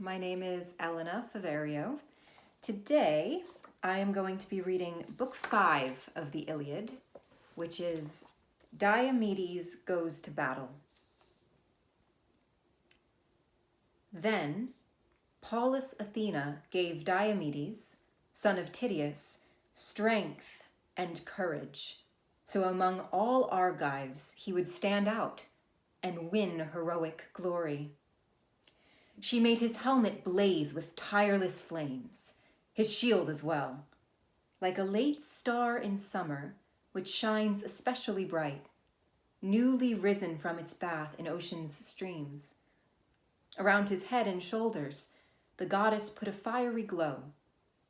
My name is Elena Faverio. Today, I am going to be reading Book 5 of the Iliad, which is Diomedes Goes to Battle. Then, Pallas Athena gave Diomedes, son of Tydeus, strength and courage, so among all Argives he would stand out and win heroic glory. She made his helmet blaze with tireless flames, his shield as well, like a late star in summer, which shines especially bright, newly risen from its bath in ocean's streams. Around his head and shoulders, the goddess put a fiery glow,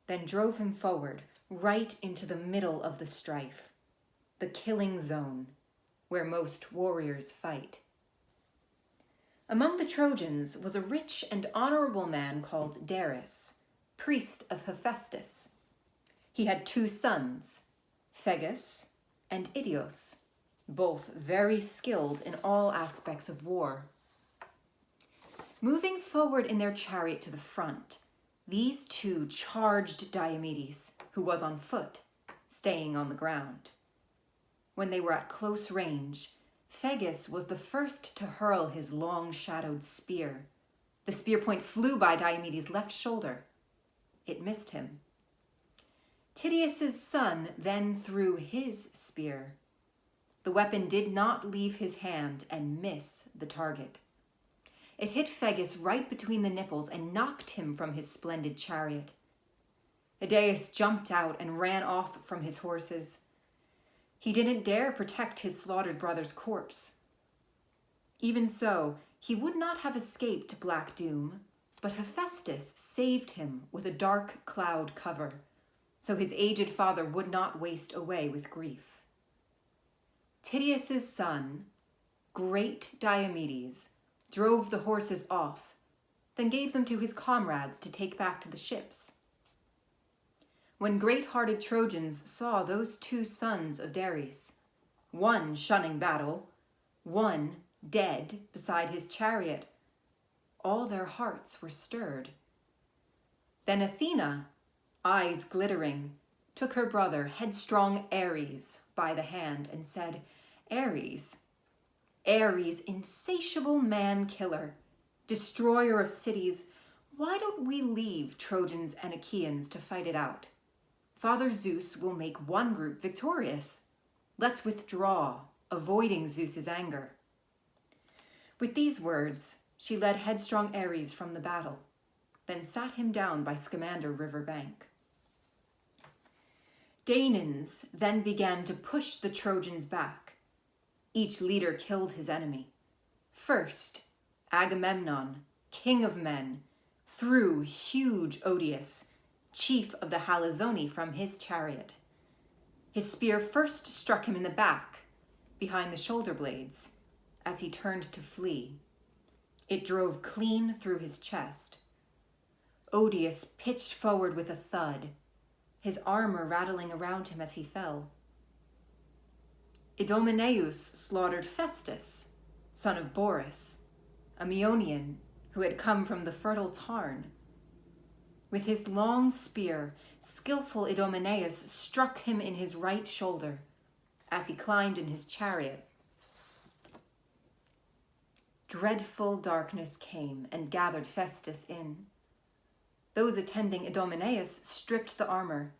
then drove him forward, right into the middle of the strife, the killing zone, where most warriors fight. Among the Trojans was a rich and honorable man called Dares, priest of Hephaestus. He had 2 sons, Phegus and Idios, both very skilled in all aspects of war. Moving forward in their chariot to the front, these 2 charged Diomedes, who was on foot, staying on the ground. When they were at close range, Phegus was the first to hurl his long-shadowed spear. The spear point flew by Diomedes' left shoulder. It missed him. Tydeus' son then threw his spear. The weapon did not leave his hand and miss the target. It hit Phegus right between the nipples and knocked him from his splendid chariot. Idaeus jumped out and ran off from his horses. He didn't dare protect his slaughtered brother's corpse. Even so, he would not have escaped black doom, but Hephaestus saved him with a dark cloud cover, so his aged father would not waste away with grief. Tydeus' son, great Diomedes, drove the horses off, then gave them to his comrades to take back to the ships. When great-hearted Trojans saw those 2 sons of Dares, one shunning battle, one dead beside his chariot, all their hearts were stirred. Then Athena, eyes glittering, took her brother, headstrong Ares, by the hand and said, Ares, insatiable man-killer, destroyer of cities, why don't we leave Trojans and Achaeans to fight it out? Father Zeus will make one group victorious. Let's withdraw, avoiding Zeus's anger. With these words, she led headstrong Ares from the battle, then sat him down by Scamander river bank. Danaans then began to push the Trojans back. Each leader killed his enemy. First, Agamemnon, king of men, threw huge Odius, chief of the Halizoni, from his chariot. His spear first struck him in the back, behind the shoulder blades, as he turned to flee. It drove clean through his chest. Odius pitched forward with a thud, his armor rattling around him as he fell. Idomeneus slaughtered Festus, son of Boris, a Meonian who had come from the fertile Tarn. With his long spear, skillful Idomeneus struck him in his right shoulder as he climbed in his chariot. Dreadful darkness came and gathered Festus in. Those attending Idomeneus stripped the armor.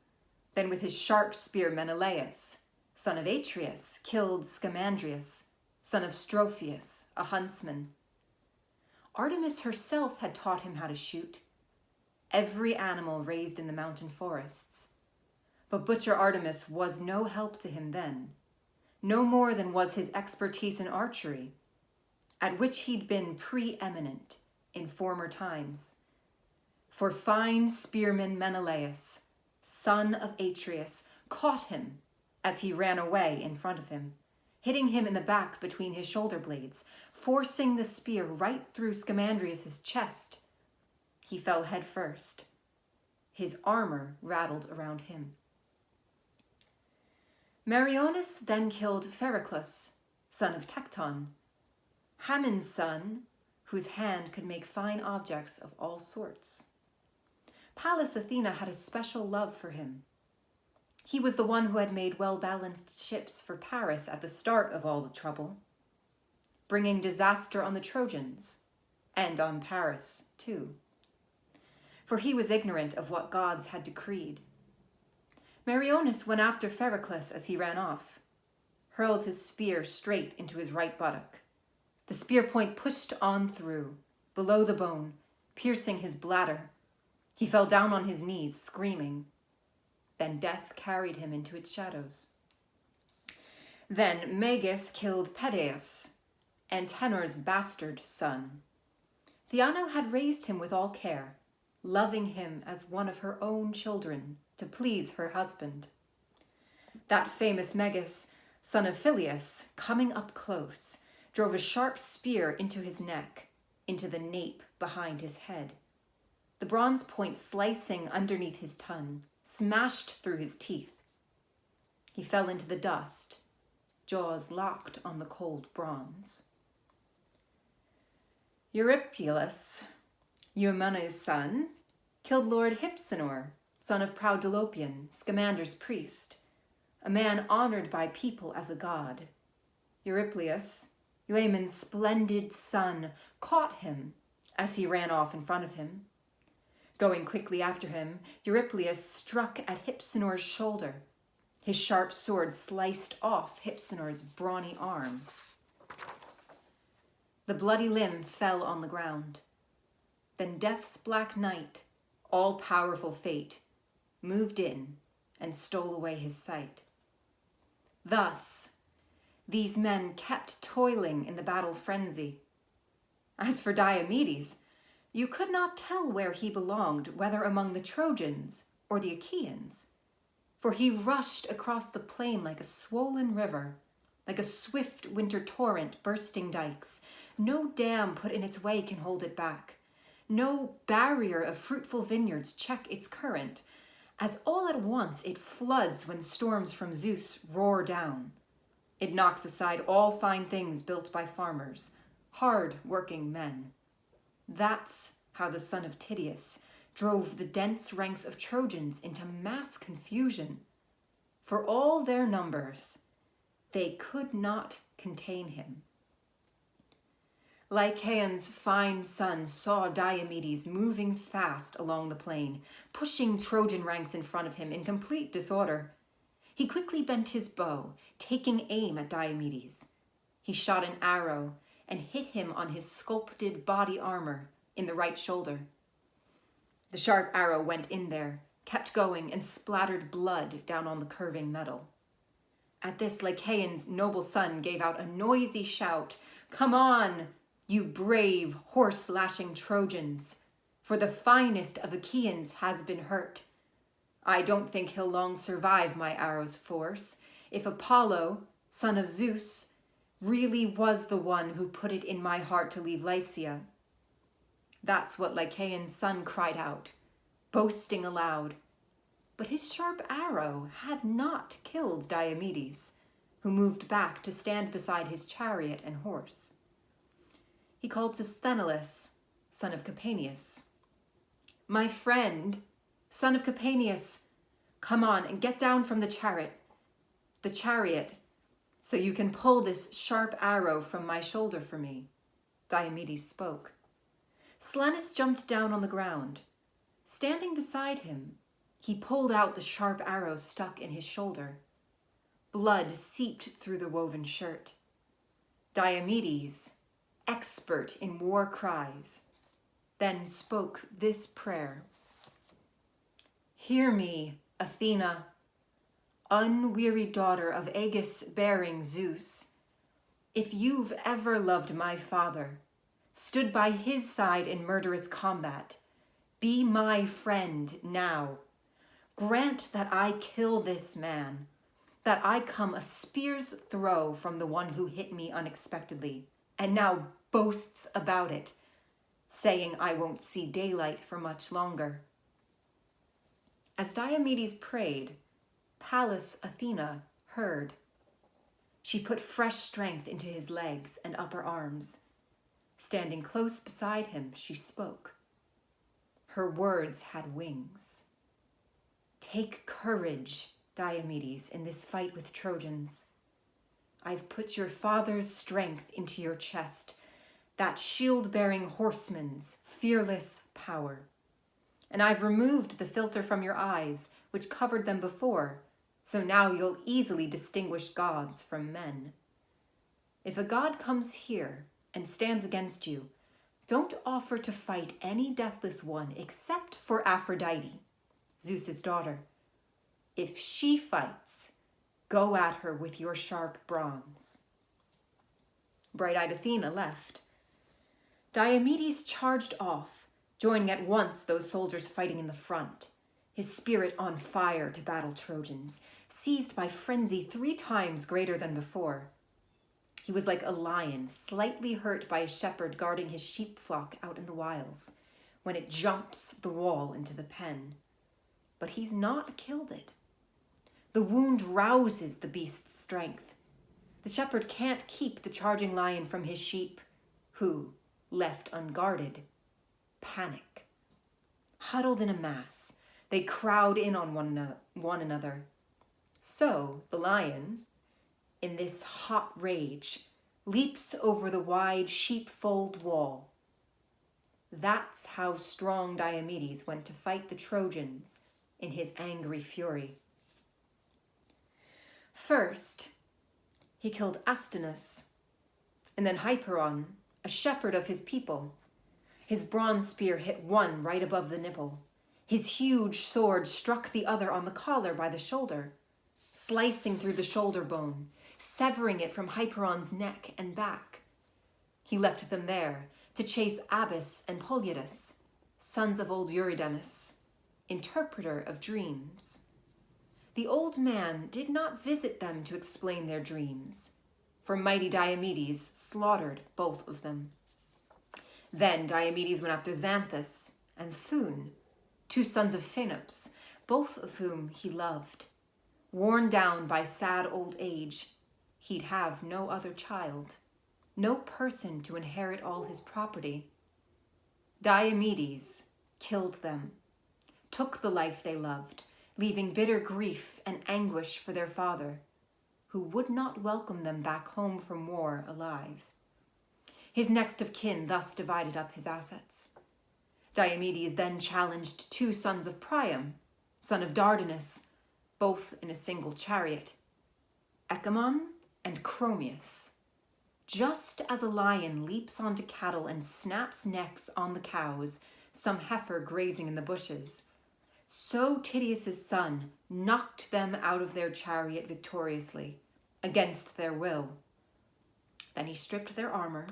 Then with his sharp spear Menelaus, son of Atreus, killed Scamandrius, son of Strophius, a huntsman. Artemis herself had taught him how to shoot. Every animal raised in the mountain forests. But Butcher Artemis was no help to him then, no more than was his expertise in archery, at which he'd been preeminent in former times. For fine spearman Menelaus, son of Atreus, caught him as he ran away in front of him, hitting him in the back between his shoulder blades, forcing the spear right through Scamandrius' chest. He fell head first. His armor rattled around him. Meriones then killed Phereclus, son of Tecton, Hamon's son, whose hand could make fine objects of all sorts. Pallas Athena had a special love for him. He was the one who had made well-balanced ships for Paris at the start of all the trouble, bringing disaster on the Trojans, and on Paris, too. For he was ignorant of what gods had decreed. Meriones went after Pericles as he ran off, hurled his spear straight into his right buttock. The spear point pushed on through, below the bone, piercing his bladder. He fell down on his knees, screaming. Then death carried him into its shadows. Then Meges killed Pedaeus, Antenor's bastard son. Theano had raised him with all care, loving him as one of her own children to please her husband. That famous Meges, son of Phyleus, coming up close, drove a sharp spear into his neck, into the nape behind his head. The bronze point slicing underneath his tongue, smashed through his teeth. He fell into the dust, jaws locked on the cold bronze. Eurypylus, Eumenes' son, killed Lord Hypsenor, son of proud Dolopian, Scamander's priest, a man honored by people as a god. Eurypylus, Euaemon's splendid son, caught him as he ran off in front of him. Going quickly after him, Eurypylus struck at Hypsenor's shoulder. His sharp sword sliced off Hypsenor's brawny arm. The bloody limb fell on the ground. Then death's black night, all-powerful fate, moved in and stole away his sight. Thus, these men kept toiling in the battle frenzy. As for Diomedes, you could not tell where he belonged, whether among the Trojans or the Achaeans, for he rushed across the plain like a swollen river, like a swift winter torrent bursting dikes. No dam put in its way can hold it back. No barrier of fruitful vineyards check its current, as all at once it floods when storms from Zeus roar down. It knocks aside all fine things built by farmers, hard-working men. That's how the son of Tydeus drove the dense ranks of Trojans into mass confusion. For all their numbers, they could not contain him. Lycaon's fine son saw Diomedes moving fast along the plain, pushing Trojan ranks in front of him in complete disorder. He quickly bent his bow, taking aim at Diomedes. He shot an arrow and hit him on his sculpted body armor in the right shoulder. The sharp arrow went in there, kept going, and splattered blood down on the curving metal. At this, Lycaon's noble son gave out a noisy shout. "Come on, you brave, horse-lashing Trojans, for the finest of Achaeans has been hurt. I don't think he'll long survive my arrow's force, if Apollo, son of Zeus, really was the one who put it in my heart to leave Lycia." That's what Lycaon's son cried out, boasting aloud. But his sharp arrow had not killed Diomedes, who moved back to stand beside his chariot and horse. He called to Sthenelus, son of Capaneus. "My friend, son of Capaneus, come on and get down from the chariot, so you can pull this sharp arrow from my shoulder for me." Diomedes spoke. Sthenelus jumped down on the ground. Standing beside him, he pulled out the sharp arrow stuck in his shoulder. Blood seeped through the woven shirt. Diomedes, expert in war cries, then spoke this prayer. "Hear me, Athena, unwearied daughter of Aegis-bearing Zeus. If you've ever loved my father, stood by his side in murderous combat, be my friend now. Grant that I kill this man, that I come a spear's throw from the one who hit me unexpectedly, and now boasts about it, saying I won't see daylight for much longer." As Diomedes prayed, Pallas Athena heard. She put fresh strength into his legs and upper arms. Standing close beside him, she spoke. Her words had wings. Take courage, Diomedes, in this fight with Trojans. I've put your father's strength into your chest, that shield-bearing horseman's fearless power. And I've removed the filter from your eyes, which covered them before, so now you'll easily distinguish gods from men. If a god comes here and stands against you, don't offer to fight any deathless one except for Aphrodite, Zeus's daughter. If she fights, go at her with your sharp bronze. Bright-eyed Athena left. Diomedes charged off, joining at once those soldiers fighting in the front, his spirit on fire to battle Trojans, seized by frenzy 3 times greater than before. He was like a lion slightly hurt by a shepherd guarding his sheep flock out in the wilds, when it jumps the wall into the pen. But he's not killed it. The wound rouses the beast's strength. The shepherd can't keep the charging lion from his sheep, who, left unguarded, panic. Huddled in a mass, they crowd in on one another. So the lion, in this hot rage, leaps over the wide sheepfold wall. That's how strong Diomedes went to fight the Trojans in his angry fury. First, he killed Astinus, and then Hyperon, a shepherd of his people. His bronze spear hit one right above the nipple. His huge sword struck the other on the collar by the shoulder, slicing through the shoulder bone, severing it from Hyperon's neck and back. He left them there to chase Abas and Polyidus, sons of old Eurydemus, interpreter of dreams. The old man did not visit them to explain their dreams, for mighty Diomedes slaughtered both of them. Then Diomedes went after Xanthus and Thun, 2 sons of Phaenops, both of whom he loved. Worn down by sad old age, he'd have no other child, no person to inherit all his property. Diomedes killed them, took the life they loved, leaving bitter grief and anguish for their father, who would not welcome them back home from war alive. His next of kin thus divided up his assets. Diomedes then challenged 2 sons of Priam, son of Dardanus, both in a single chariot, Ecamon and Chromius. Just as a lion leaps onto cattle and snaps necks on the cows, some heifer grazing in the bushes, so Tydeus' son knocked them out of their chariot victoriously, against their will. Then he stripped their armor.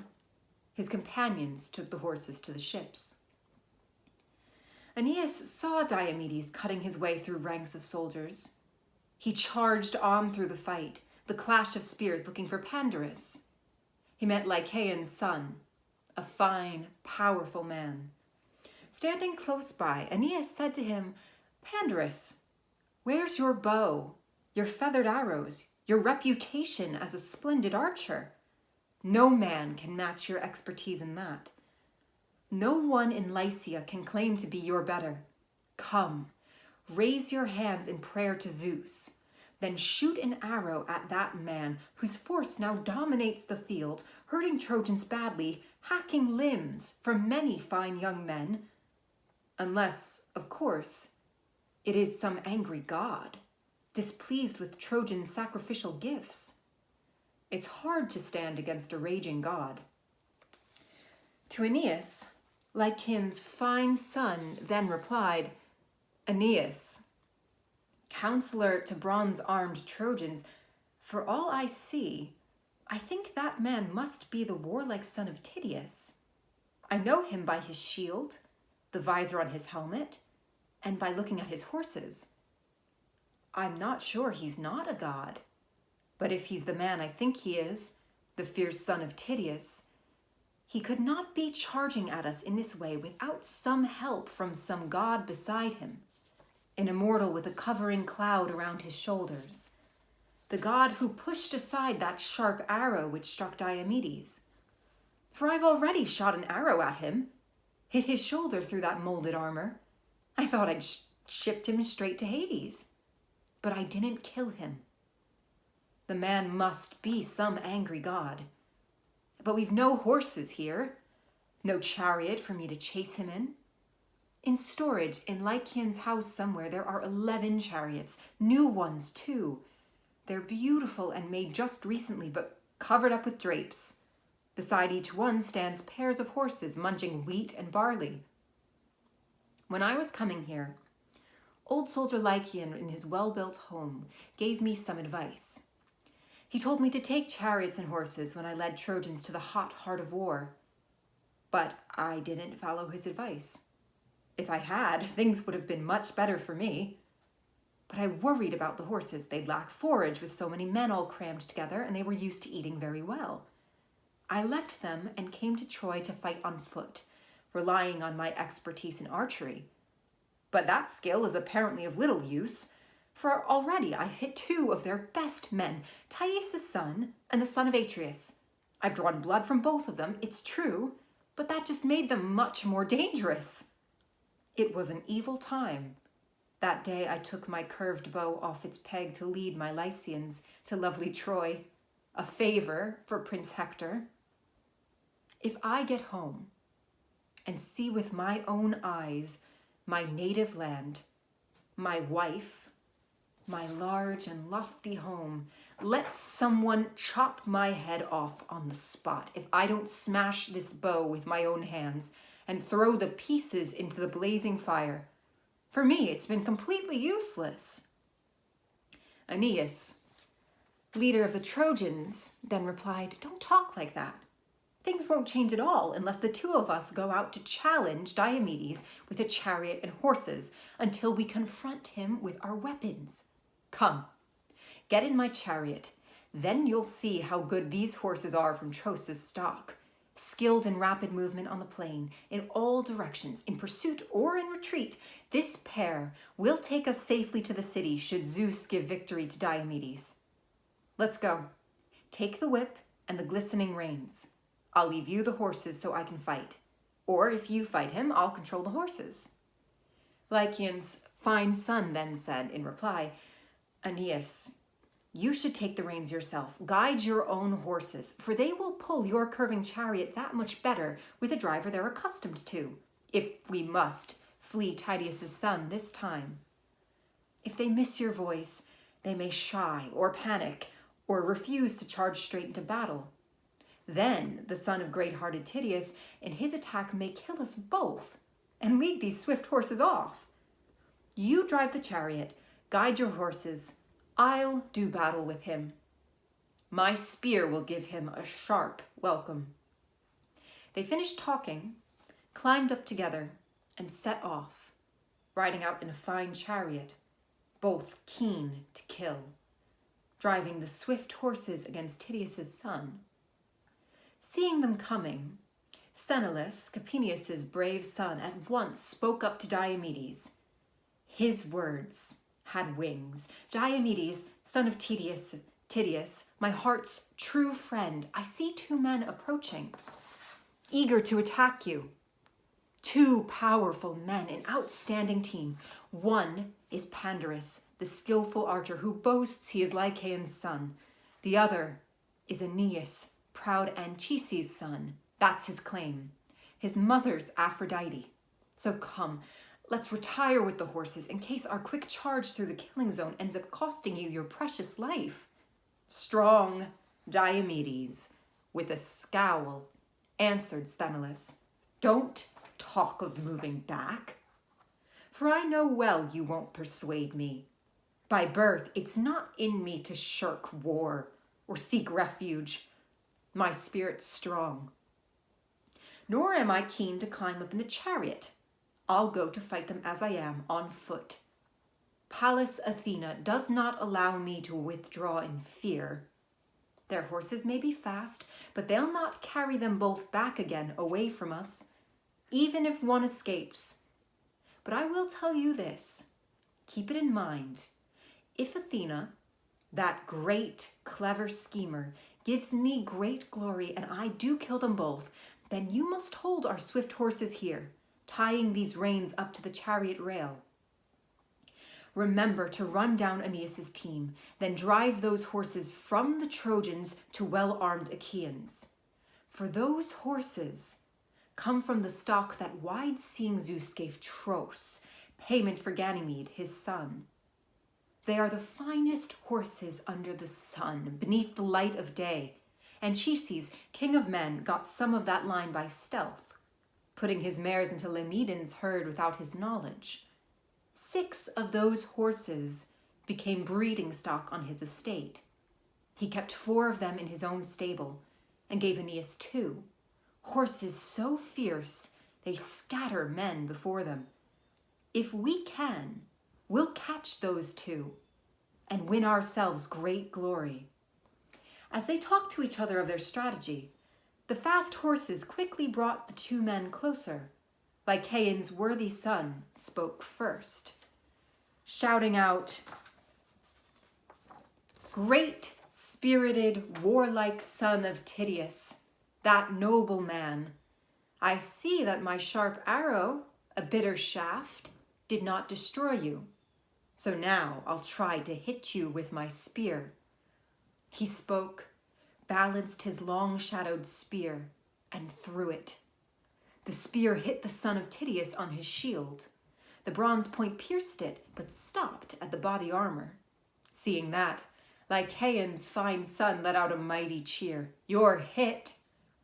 His companions took the horses to the ships. Aeneas saw Diomedes cutting his way through ranks of soldiers. He charged on through the fight, the clash of spears looking for Pandarus. He met Lycaon's son, a fine, powerful man. Standing close by, Aeneas said to him, "Pandarus, where's your bow, your feathered arrows, your reputation as a splendid archer? No man can match your expertise in that. No one in Lycia can claim to be your better. Come, raise your hands in prayer to Zeus, then shoot an arrow at that man whose force now dominates the field, hurting Trojans badly, hacking limbs from many fine young men. Unless, of course, it is some angry god, displeased with Trojan sacrificial gifts. It's hard to stand against a raging god." To Aeneas, Lycaon's fine son then replied, "Aeneas, counselor to bronze-armed Trojans, for all I see, I think that man must be the warlike son of Tydeus. I know him by his shield, the visor on his helmet, and by looking at his horses. I'm not sure he's not a god, but if he's the man I think he is, the fierce son of Tydeus, he could not be charging at us in this way without some help from some god beside him, an immortal with a covering cloud around his shoulders, the god who pushed aside that sharp arrow which struck Diomedes. for I've already shot an arrow at him, hit his shoulder through that molded armor. I thought I'd shipped him straight to Hades, but I didn't kill him. The man must be some angry god. But we've no horses here, no chariot for me to chase him in. In storage in Lycian's house somewhere, there are 11 chariots, new ones too. They're beautiful and made just recently, but covered up with drapes. Beside each one stands pairs of horses munching wheat and barley. When I was coming here, old soldier Lycian in his well-built home gave me some advice. He told me to take chariots and horses when I led Trojans to the hot heart of war. But I didn't follow his advice. If I had, things would have been much better for me. But I worried about the horses. They'd lack forage with so many men all crammed together, and they were used to eating very well. I left them and came to Troy to fight on foot, relying on my expertise in archery. But that skill is apparently of little use, for already I've hit 2 of their best men, Tydeus' son and the son of Atreus. I've drawn blood from both of them, it's true, but that just made them much more dangerous. It was an evil time. That day I took my curved bow off its peg to lead my Lycians to lovely Troy, a favor for Prince Hector. If I get home and see with my own eyes my native land, my wife, my large and lofty home, let someone chop my head off on the spot if I don't smash this bow with my own hands and throw the pieces into the blazing fire. For me, it's been completely useless. Aeneas, leader of the Trojans, then replied, "Don't talk like that. Things won't change at all unless the 2 of us go out to challenge Diomedes with a chariot and horses until we confront him with our weapons. Come, get in my chariot. Then you'll see how good these horses are from Tros' stock, skilled in rapid movement on the plain, in all directions, in pursuit or in retreat. This pair will take us safely to the city should Zeus give victory to Diomedes. Let's go. Take the whip and the glistening reins. I'll leave you the horses so I can fight. Or if you fight him, I'll control the horses." Lycian's fine son then said in reply, "Aeneas, you should take the reins yourself. Guide your own horses, for they will pull your curving chariot that much better with a driver they're accustomed to, if we must flee Tydeus' son this time. If they miss your voice, they may shy or panic or refuse to charge straight into battle. Then the son of great-hearted Tydeus in his attack may kill us both and lead these swift horses off. You drive the chariot, guide your horses. I'll do battle with him. My spear will give him a sharp welcome." They finished talking, climbed up together, and set off, riding out in a fine chariot, both keen to kill, driving the swift horses against Tydeus' son. Seeing them coming, Sthenelus, Capenius' brave son, at once spoke up to Diomedes. His words had wings. "Diomedes, son of Tydeus, my heart's true friend, I see 2 men approaching, eager to attack you. 2 powerful men, an outstanding team. One is Pandarus, the skillful archer who boasts he is Lycaon's son. The other is Aeneas, proud Anchises' son. That's his claim. His mother's Aphrodite. So come, let's retire with the horses in case our quick charge through the killing zone ends up costing you your precious life." Strong Diomedes, with a scowl, answered Sthenelus, "Don't talk of moving back, for I know well you won't persuade me. By birth, it's not in me to shirk war or seek refuge. My spirit's strong. Nor am I keen to climb up in the chariot. I'll go to fight them as I am, on foot. Pallas Athena does not allow me to withdraw in fear. Their horses may be fast, but they'll not carry them both back again away from us, even if one escapes. But I will tell you this, keep it in mind. If Athena, that great, clever schemer, gives me great glory, and I do kill them both, then you must hold our swift horses here, tying these reins up to the chariot rail. Remember to run down Aeneas's team, then drive those horses from the Trojans to well-armed Achaeans. For those horses come from the stock that wide-seeing Zeus gave Tros, payment for Ganymede, his son. They are the finest horses under the sun, beneath the light of day. Anchises, king of men, got some of that line by stealth, putting his mares into Laomedon's herd without his knowledge. 6 of those horses became breeding stock on his estate. He kept 4 of them in his own stable and gave Aeneas 2, horses so fierce they scatter men before them. If we can, we'll catch those 2 and win ourselves great glory. As they talked to each other of their strategy, the fast horses quickly brought the 2 men closer. Lycaon's worthy son spoke first, shouting out, "Great spirited, warlike son of Tydeus, that noble man, I see that my sharp arrow, a bitter shaft, did not destroy you. So now I'll try to hit you with my spear." He spoke, balanced his long-shadowed spear, and threw it. The spear hit the son of Tydeus on his shield. The bronze point pierced it, but stopped at the body armor. Seeing that, Lycaon's fine son let out a mighty cheer. "You're hit,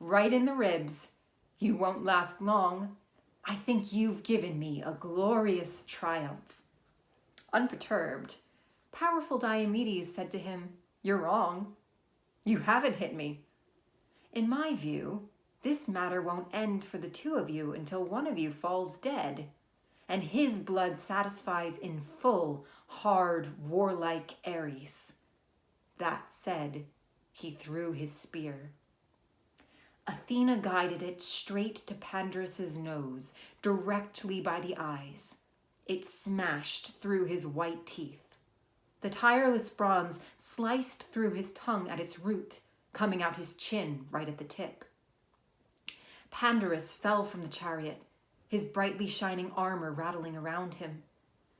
right in the ribs. You won't last long. I think you've given me a glorious triumph." Unperturbed, powerful Diomedes said to him, "You're wrong. You haven't hit me. In my view, this matter won't end for the 2 of you until one of you falls dead, and his blood satisfies in full hard, warlike Ares." That said, he threw his spear. Athena guided it straight to Pandarus's nose, directly by the eyes. It smashed through his white teeth. The tireless bronze sliced through his tongue at its root, coming out his chin right at the tip. Pandarus fell from the chariot, his brightly shining armor rattling around him.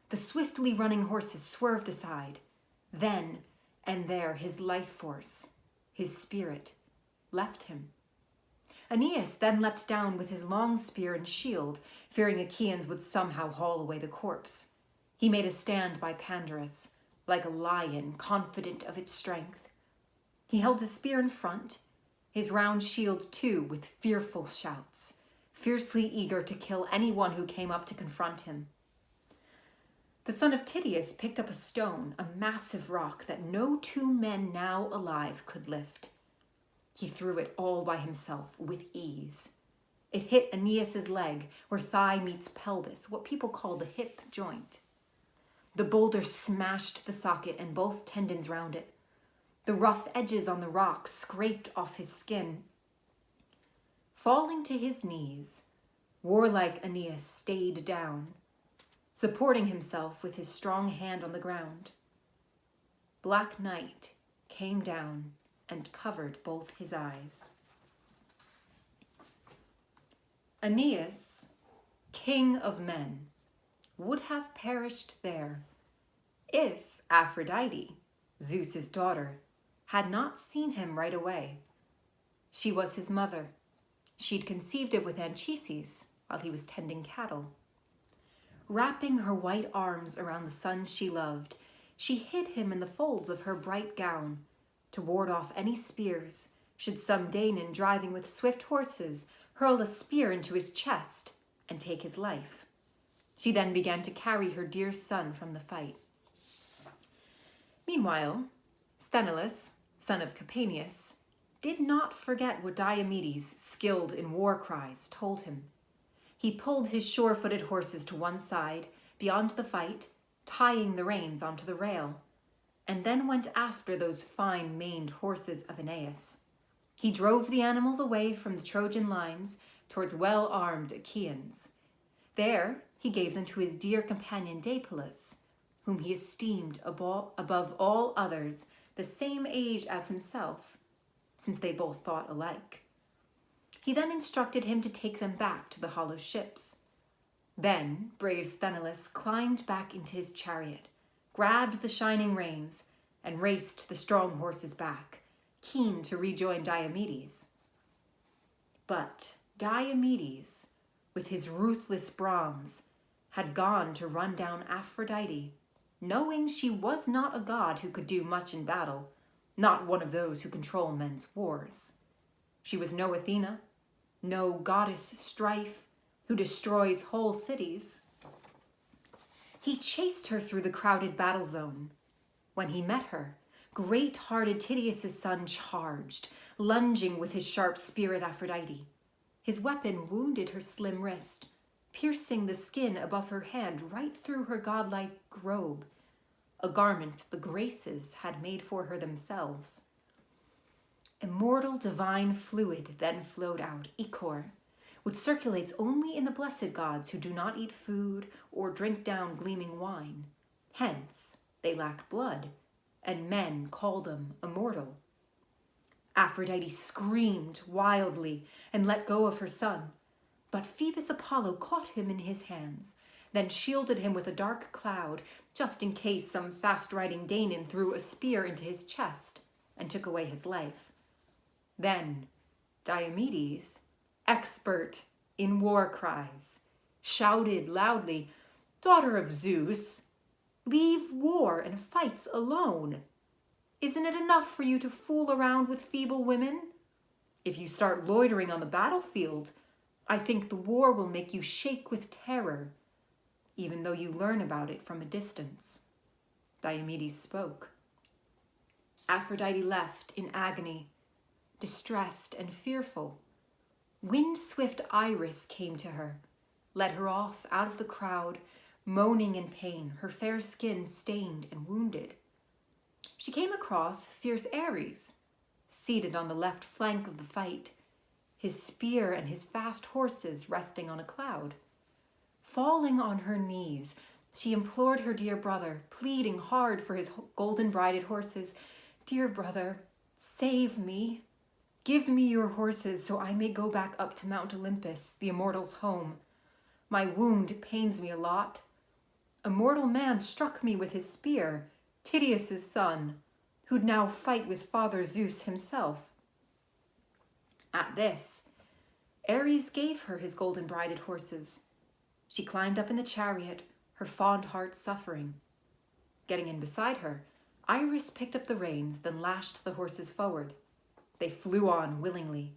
The swiftly running horses swerved aside. Then and there his life force, his spirit, left him. Aeneas then leapt down with his long spear and shield, fearing Achaeans would somehow haul away the corpse. He made a stand by Pandarus, like a lion confident of its strength. He held his spear in front, his round shield too, with fearful shouts, fiercely eager to kill anyone who came up to confront him. The son of Tydeus picked up a stone, a massive rock that no 2 men now alive could lift. He threw it all by himself with ease. It hit Aeneas's leg, where thigh meets pelvis, what people call the hip joint. The boulder smashed the socket and both tendons round it. The rough edges on the rock scraped off his skin. Falling to his knees, warlike Aeneas stayed down, supporting himself with his strong hand on the ground. Black night came down and covered both his eyes. Aeneas, king of men, would have perished there if Aphrodite, Zeus's daughter, had not seen him right away. She was his mother. She'd conceived it with Anchises while he was tending cattle. Wrapping her white arms around the son she loved, she hid him in the folds of her bright gown to ward off any spears should some Danaan driving with swift horses hurl a spear into his chest and take his life. She then began to carry her dear son from the fight. Meanwhile, Sthenelus, son of Capaneus, did not forget what Diomedes, skilled in war cries, told him. He pulled his sure-footed horses to one side, beyond the fight, tying the reins onto the rail, and then went after those fine maned horses of Aeneas. He drove the animals away from the Trojan lines towards well-armed Achaeans. There he gave them to his dear companion Deipylus, whom he esteemed above all others, the same age as himself. since they both thought alike. He then instructed him to take them back to the hollow ships. Then brave Sthenelus climbed back into his chariot, grabbed the shining reins, and raced the strong horses back, keen to rejoin Diomedes. But Diomedes, with his ruthless Brahms, had gone to run down Aphrodite, knowing she was not a god who could do much in battle, not one of those who control men's wars. She was no Athena, no goddess strife, who destroys whole cities. He chased her through the crowded battle zone. When he met her, great-hearted Tydeus' son charged, lunging with his sharp spear at Aphrodite. His weapon wounded her slim wrist, piercing the skin above her hand right through her godlike robe, a garment the Graces had made for her themselves. Immortal divine fluid then flowed out, ichor, which circulates only in the blessed gods who do not eat food or drink down gleaming wine. Hence, they lack blood, and men call them immortal. Aphrodite screamed wildly and let go of her son, but Phoebus Apollo caught him in his hands, then shielded him with a dark cloud, just in case some fast-riding Danon threw a spear into his chest and took away his life. Then Diomedes, expert in war cries, shouted loudly, "Daughter of Zeus, leave war and fights alone. Isn't it enough for you to fool around with feeble women? If you start loitering on the battlefield, I think the war will make you shake with terror, even though you learn about it from a distance." Diomedes spoke. Aphrodite left in agony, distressed and fearful. Wind-swift Iris came to her, led her off out of the crowd, moaning in pain, her fair skin stained and wounded. She came across fierce Ares, seated on the left flank of the fight, his spear and his fast horses resting on a cloud. Falling on her knees, she implored her dear brother, pleading hard for his golden-brided horses. "Dear brother, save me. Give me your horses so I may go back up to Mount Olympus, the immortals' home. My wound pains me a lot. A mortal man struck me with his spear, Tydeus' son, who'd now fight with Father Zeus himself." At this, Ares gave her his golden-brided horses. She climbed up in the chariot, her fond heart suffering. Getting in beside her, Iris picked up the reins, then lashed the horses forward. They flew on willingly.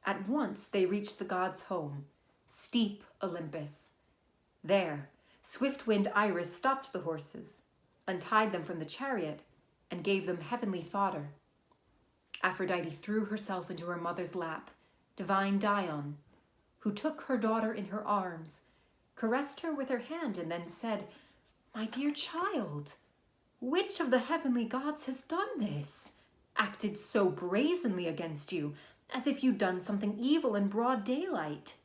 At once they reached the god's home, steep Olympus. There, swift-winged Iris stopped the horses, untied them from the chariot, and gave them heavenly fodder. Aphrodite threw herself into her mother's lap, divine Dion, who took her daughter in her arms, caressed her with her hand, and then said, "My dear child, which of the heavenly gods has done this? Acted so brazenly against you, as if you'd done something evil in broad daylight?"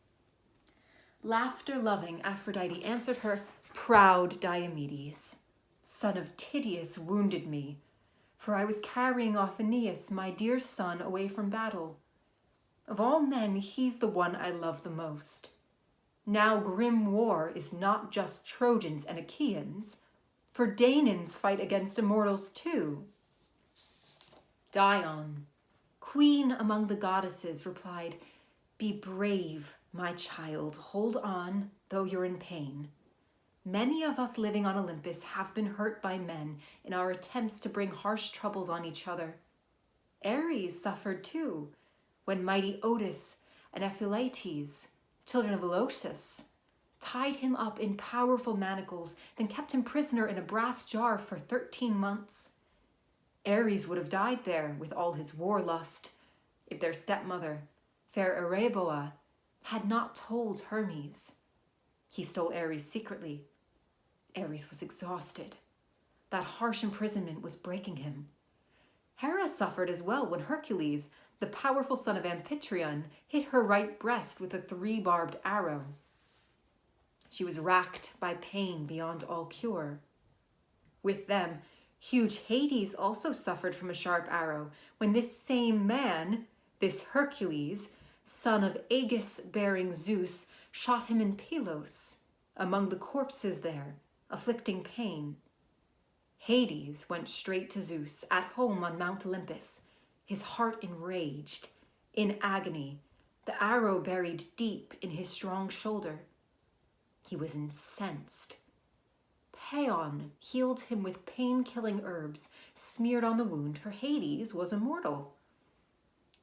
Laughter-loving Aphrodite answered her, "Proud Diomedes, son of Tydeus, wounded me, for I was carrying off Aeneas, my dear son, away from battle. Of all men, he's the one I love the most. Now grim war is not just Trojans and Achaeans, for Danons fight against immortals too." Dion, queen among the goddesses, replied, "Be brave, my child. Hold on, though you're in pain. Many of us living on Olympus have been hurt by men in our attempts to bring harsh troubles on each other. Ares suffered too, when mighty Otis and Ephialtes, children of Elotus, tied him up in powerful manacles, then kept him prisoner in a brass jar for 13 months. Ares would have died there with all his war lust if their stepmother, fair Ereboa, had not told Hermes. He stole Ares secretly. Ares was exhausted. That harsh imprisonment was breaking him. Hera suffered as well when Hercules, the powerful son of Amphitryon, hit her right breast with a 3-barbed arrow. She was racked by pain beyond all cure. With them, Huge Hades also suffered from a sharp arrow when this same man, this Hercules, son of Aegis-bearing Zeus, shot him in Pylos, among the corpses there, afflicting pain. Hades went straight to Zeus, at home on Mount Olympus, his heart enraged, in agony, the arrow buried deep in his strong shoulder. He was incensed. Paeon healed him with pain-killing herbs smeared on the wound, for Hades was immortal.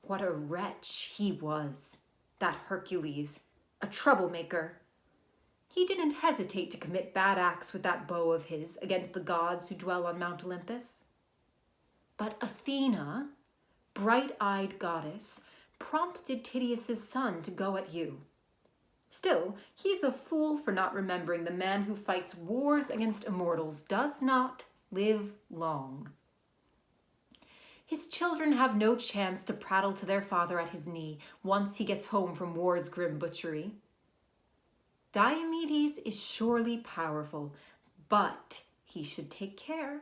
What a wretch he was, that Hercules, a troublemaker. He didn't hesitate to commit bad acts with that bow of his against the gods who dwell on Mount Olympus. But Athena, bright-eyed goddess, prompted Tydeus' son to go at you. Still, he's a fool for not remembering the man who fights wars against immortals does not live long. His children have no chance to prattle to their father at his knee once he gets home from war's grim butchery. Diomedes is surely powerful, but he should take care.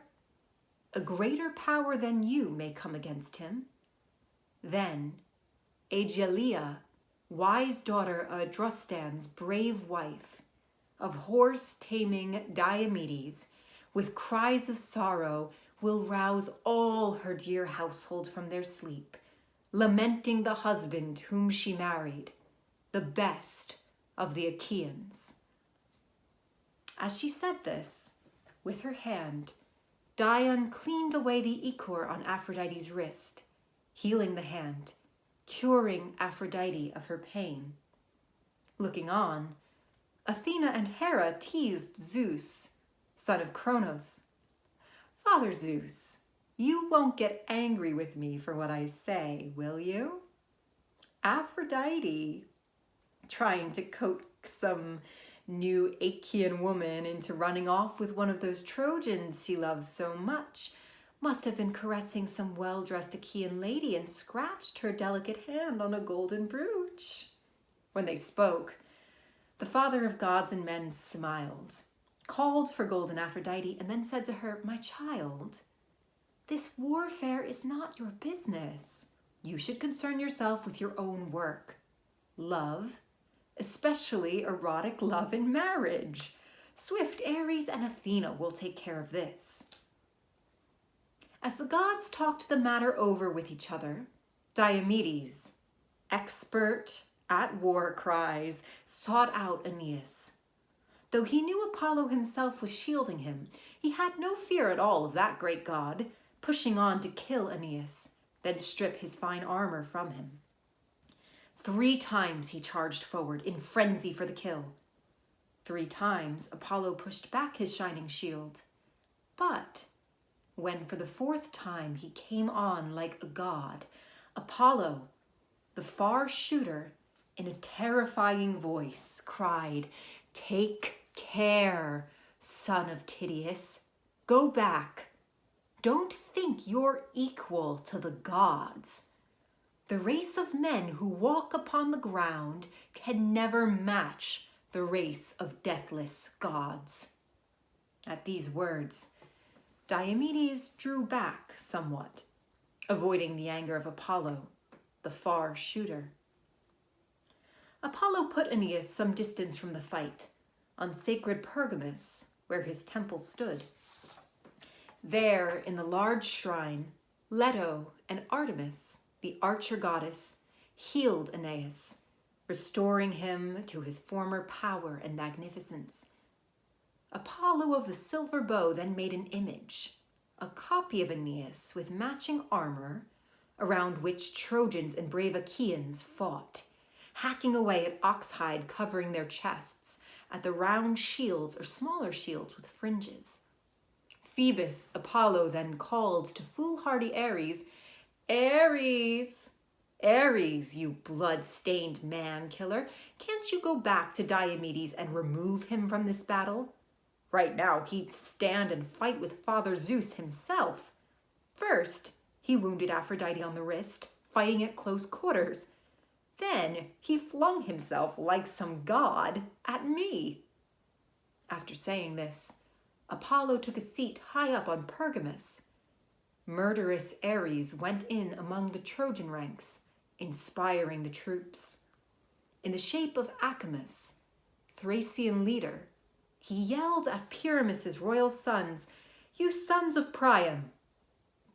A greater power than you may come against him. Then, Aegilia, wise daughter of Drostan's brave wife, of horse-taming Diomedes, with cries of sorrow, will rouse all her dear household from their sleep, lamenting the husband whom she married, the best of the Achaeans. As she said this, with her hand, Dion cleaned away the ichor on Aphrodite's wrist, healing the hand, curing Aphrodite of her pain. Looking on, Athena and Hera teased Zeus, son of Cronos. Father Zeus, you won't get angry with me for what I say, will you? Aphrodite, trying to coax some new Achaean woman into running off with one of those Trojans she loves so much, must have been caressing some well-dressed Achaean lady and scratched her delicate hand on a golden brooch. When they spoke, the father of gods and men smiled, called for golden Aphrodite, and then said to her, "My child, this warfare is not your business. You should concern yourself with your own work. Love, especially erotic love in marriage. Swift Ares and Athena will take care of this." As the gods talked the matter over with each other, Diomedes, expert at war cries, sought out Aeneas. Though he knew Apollo himself was shielding him, he had no fear at all of that great god, pushing on to kill Aeneas, then strip his fine armor from him. 3 times he charged forward in frenzy for the kill. 3 times Apollo pushed back his shining shield. But when for the 4th time he came on like a god, Apollo, the far shooter, in a terrifying voice cried, "Take care, son of Tydeus. Go back. Don't think you're equal to the gods. The race of men who walk upon the ground can never match the race of deathless gods." At these words, Diomedes drew back somewhat, avoiding the anger of Apollo, the far shooter. Apollo put Aeneas some distance from the fight, on sacred Pergamus, where his temple stood. There, in the large shrine, Leto and Artemis, the archer goddess, healed Aeneas, restoring him to his former power and magnificence. Apollo of the silver bow then made an image, a copy of Aeneas with matching armor, around which Trojans and brave Achaeans fought, hacking away at oxhide covering their chests, at the round shields or smaller shields with fringes. Phoebus Apollo then called to foolhardy Ares, "Ares, Ares, you blood-stained man-killer, can't you go back to Diomedes and remove him from this battle? Right now he'd stand and fight with Father Zeus himself. First, he wounded Aphrodite on the wrist, fighting at close quarters. Then he flung himself like some god at me." After saying this, Apollo took a seat high up on Pergamus. Murderous Ares went in among the Trojan ranks, inspiring the troops. In the shape of Acamas, Thracian leader, he yelled at Pyramus's royal sons, "You sons of Priam,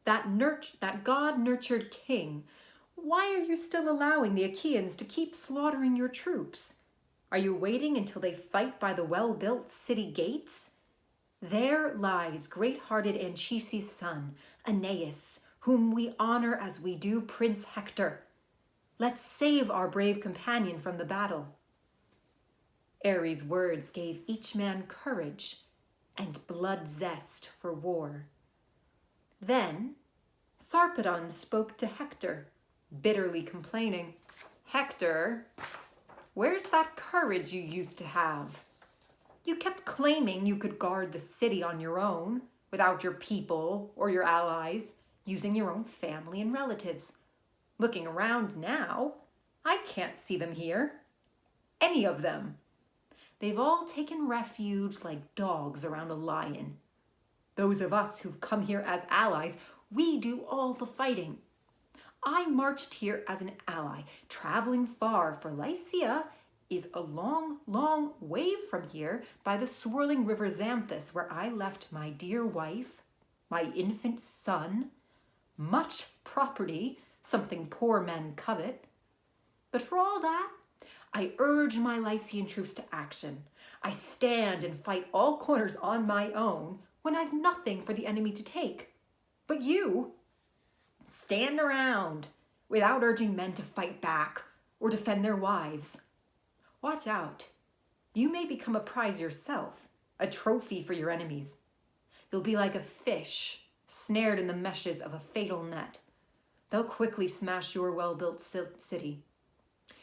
that God-nurtured king, why are you still allowing the Achaeans to keep slaughtering your troops? Are you waiting until they fight by the well-built city gates? There lies great-hearted Anchises' son, Aeneas, whom we honor as we do Prince Hector. Let's save our brave companion from the battle." Ares' words gave each man courage and blood zest for war. Then Sarpedon spoke to Hector, bitterly complaining, "Hector, where's that courage you used to have? You kept claiming you could guard the city on your own, without your people or your allies, using your own family and relatives. Looking around now, I can't see them here. Any of them. They've all taken refuge like dogs around a lion. Those of us who've come here as allies, we do all the fighting. I marched here as an ally, traveling far, for Lycia is a long, long way from here by the swirling river Xanthus, where I left my dear wife, my infant son, much property, something poor men covet. But for all that, I urge my Lycian troops to action. I stand and fight all corners on my own when I've nothing for the enemy to take. But you stand around without urging men to fight back or defend their wives. Watch out. You may become a prize yourself, a trophy for your enemies. You'll be like a fish snared in the meshes of a fatal net. They'll quickly smash your well-built city.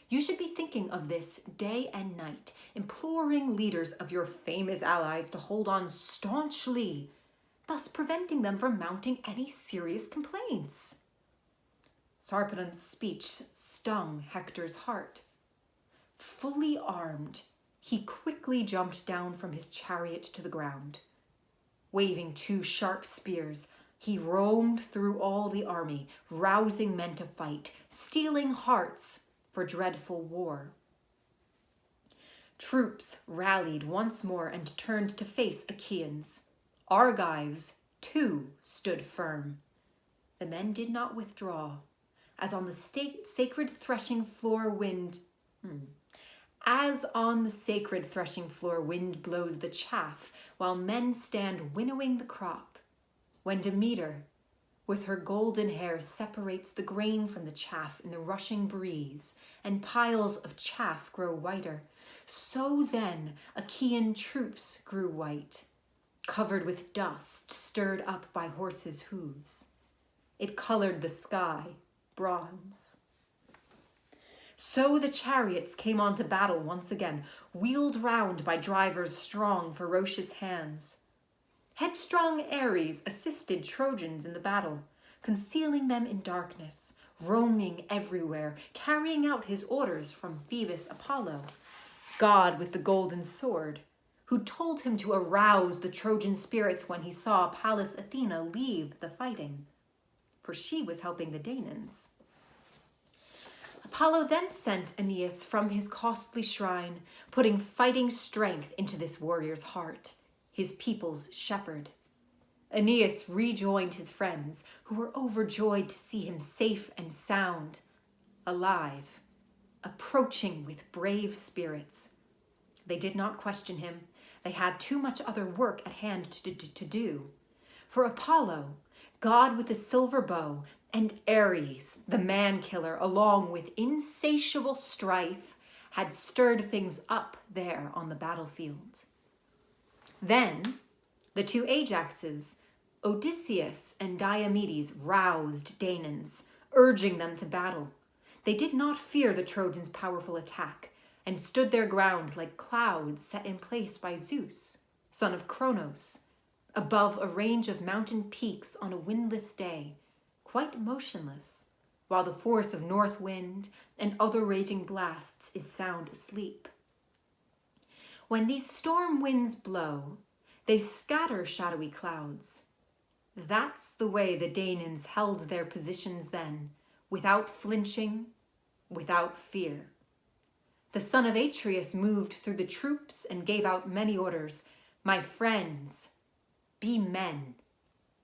You should be thinking of this day and night, imploring leaders of your famous allies to hold on staunchly, thus preventing them from mounting any serious complaints." Sarpedon's speech stung Hector's heart. Fully armed, he quickly jumped down from his chariot to the ground. Waving two sharp spears, he roamed through all the army, rousing men to fight, stealing hearts for dreadful war. Troops rallied once more and turned to face Achaeans. Argives, too, stood firm. The men did not withdraw, as on the sacred threshing floor wind blows the chaff, while men stand winnowing the crop. When Demeter, with her golden hair, separates the grain from the chaff in the rushing breeze, and piles of chaff grow whiter, so then Achaean troops grew white, covered with dust stirred up by horses' hooves. It colored the sky bronze. So the chariots came on to battle once again, wheeled round by drivers' strong, ferocious hands. Headstrong Ares assisted Trojans in the battle, concealing them in darkness, roaming everywhere, carrying out his orders from Phoebus Apollo, god with the golden sword, who told him to arouse the Trojan spirits when he saw Pallas Athena leave the fighting, for she was helping the Danaans. Apollo then sent Aeneas from his costly shrine, putting fighting strength into this warrior's heart, his people's shepherd. Aeneas rejoined his friends, who were overjoyed to see him safe and sound, alive, approaching with brave spirits. They did not question him. They had too much other work at hand to do. For Apollo, god with the silver bow, and Ares, the man-killer, along with insatiable strife, had stirred things up there on the battlefield. Then the two Ajaxes, Odysseus and Diomedes, roused Danaans, urging them to battle. They did not fear the Trojans' powerful attack, and stood their ground like clouds set in place by Zeus, son of Cronos, above a range of mountain peaks on a windless day, quite motionless, while the force of north wind and other raging blasts is sound asleep. When these storm winds blow, They scatter shadowy clouds. That's the way the Danaans held their positions then, without flinching, without fear. The son of Atreus moved through the troops and gave out many orders. My friends, be men.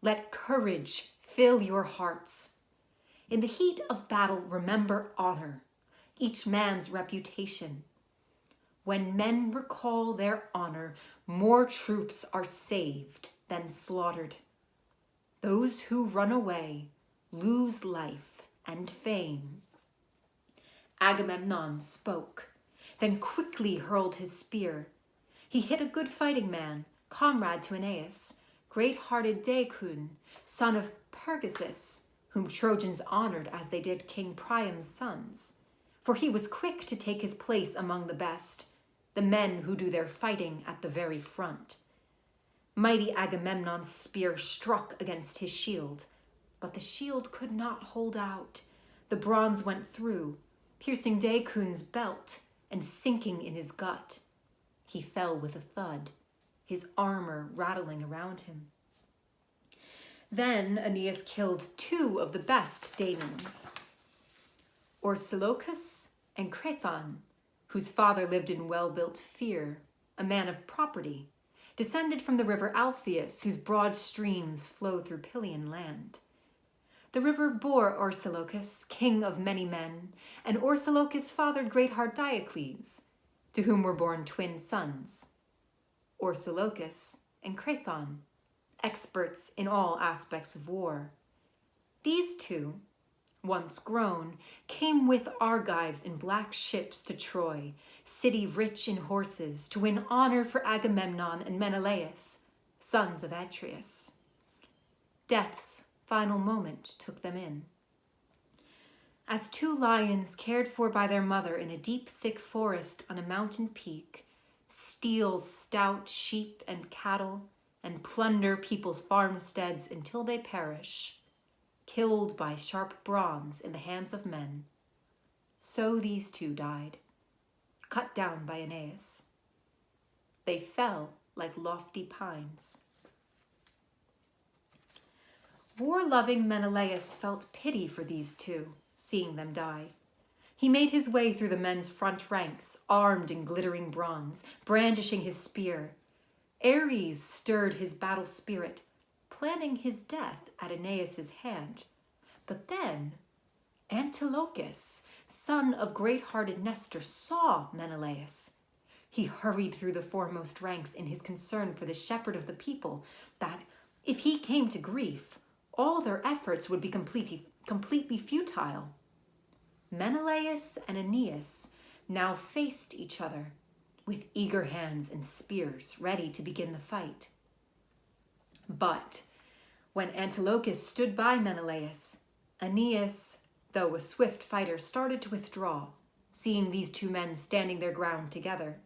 Let courage fill your hearts. In the heat of battle, remember honor, each man's reputation. When men recall their honor, more troops are saved than slaughtered. Those who run away lose life and fame. Agamemnon spoke, then quickly hurled his spear. He hit a good fighting man, comrade to Aeneas, great-hearted Deicon, son of Pergasus, whom Trojans honored as they did King Priam's sons. For he was quick to take his place among the best, the men who do their fighting at the very front. Mighty Agamemnon's spear struck against his shield, but the shield could not hold out. The bronze went through, piercing Deicon's belt and sinking in his gut. He fell with a thud, his armor rattling around him. Then Aeneas killed two of the best Danaans, Orsilochus and Crethon, whose father lived in well-built Fear, a man of property, descended from the river Alpheus, whose broad streams flow through Pylian land. The river bore Orsilochus, king of many men, and Orsilochus fathered great-heart Diocles, to whom were born twin sons, Orsilochus and Crethon, experts in all aspects of war. These two, once grown, came with Argives in black ships to Troy, city rich in horses, to win honor for Agamemnon and Menelaus, sons of Atreus. Death's final moment took them in. As two lions cared for by their mother in a deep, thick forest on a mountain peak, steal stout sheep and cattle and plunder people's farmsteads until they perish, killed by sharp bronze in the hands of men, so these two died, cut down by Aeneas. They fell like lofty pines. War-loving Menelaus felt pity for these two, seeing them die. He made his way through the men's front ranks, armed in glittering bronze, brandishing his spear. Ares stirred his battle spirit, planning his death at Aeneas' hand. But then Antilochus, son of great-hearted Nestor, saw Menelaus. He hurried through the foremost ranks in his concern for the shepherd of the people, that if he came to grief, all their efforts would be completely futile. Menelaus and Aeneas now faced each other, with eager hands and spears ready to begin the fight. But when Antilochus stood by Menelaus, Aeneas, though a swift fighter, started to withdraw, seeing these two men standing their ground together.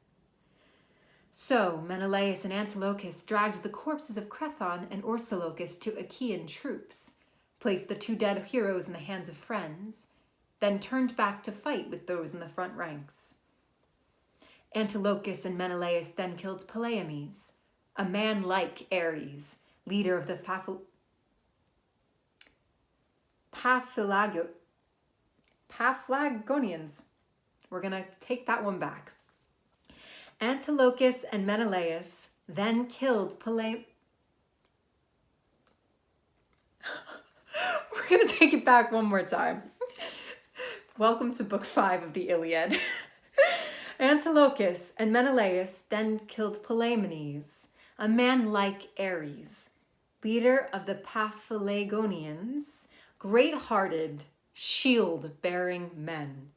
So Menelaus and Antilochus dragged the corpses of Crethon and Orsilochus to Achaean troops, placed the two dead heroes in the hands of friends, then turned back to fight with those in the front ranks. Antilochus and Menelaus then killed Palaemes, a man like Ares, leader of the Paphlagonians. We're going to take that one back. Antilochus and Menelaus then killed Palaemes. We're going to take it back one more time. Welcome to Book 5 of the Iliad. Antilochus and Menelaus then killed Palaemenes, a man like Ares, leader of the Paphlagonians, great-hearted, shield-bearing men.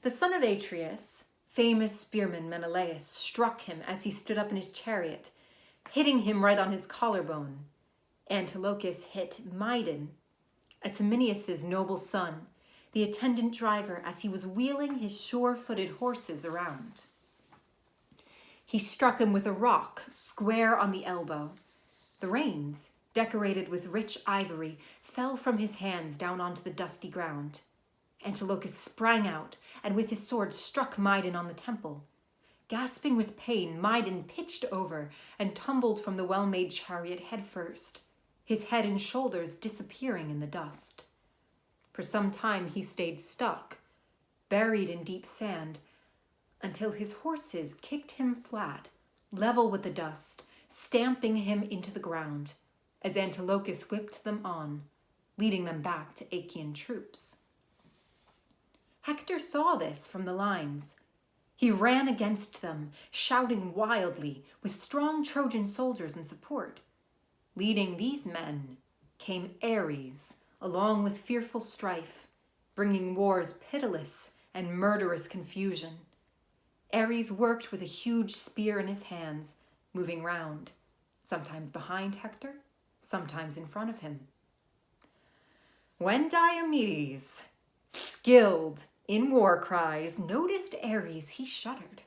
The son of Atreus, famous spearman Menelaus, struck him as he stood up in his chariot, hitting him right on his collarbone. Antilochus hit Mydon, Atimenius' noble son, the attendant driver, as he was wheeling his sure-footed horses around. He struck him with a rock, square on the elbow. The reins, decorated with rich ivory, fell from his hands down onto the dusty ground. Antilochus sprang out, and with his sword struck Mydon on the temple. Gasping with pain, Maiden pitched over and tumbled from the well-made chariot headfirst, his head and shoulders disappearing in the dust. For some time he stayed stuck, buried in deep sand, until his horses kicked him flat, level with the dust, stamping him into the ground, as Antilochus whipped them on, leading them back to Achaean troops. Hector saw this from the lines. He ran against them, shouting wildly, with strong Trojan soldiers in support. Leading these men came Ares, along with fearful strife, bringing war's pitiless and murderous confusion. Ares worked with a huge spear in his hands, moving round, sometimes behind Hector, sometimes in front of him. When Diomedes, skilled in war cries, noticed Ares, he shuddered.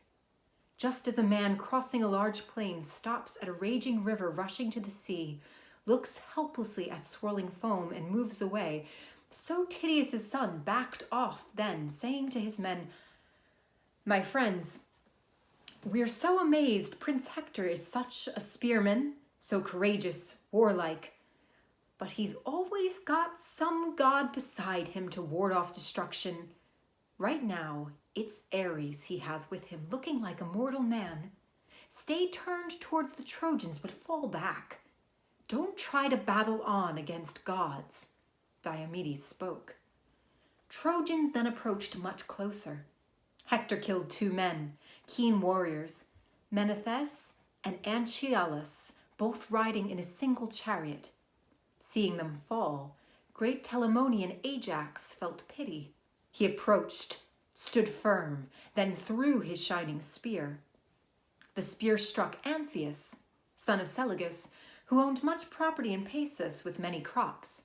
Just as a man crossing a large plain stops at a raging river rushing to the sea, looks helplessly at swirling foam and moves away, so Tydeus' son backed off then, saying to his men, "My friends, we're so amazed Prince Hector is such a spearman, so courageous, warlike, but he's always got some god beside him to ward off destruction. Right now, it's Ares he has with him, looking like a mortal man. Stay turned towards the Trojans, but fall back. Don't try to battle on against gods." Diomedes spoke. Trojans then approached much closer. Hector killed 2 men, keen warriors, Menethus and Anchialus, both riding in a single chariot. Seeing them fall, great Telamonian Ajax felt pity. He approached, stood firm, then threw his shining spear. The spear struck Amphius, son of Selagus, who owned much property in Paesus with many crops.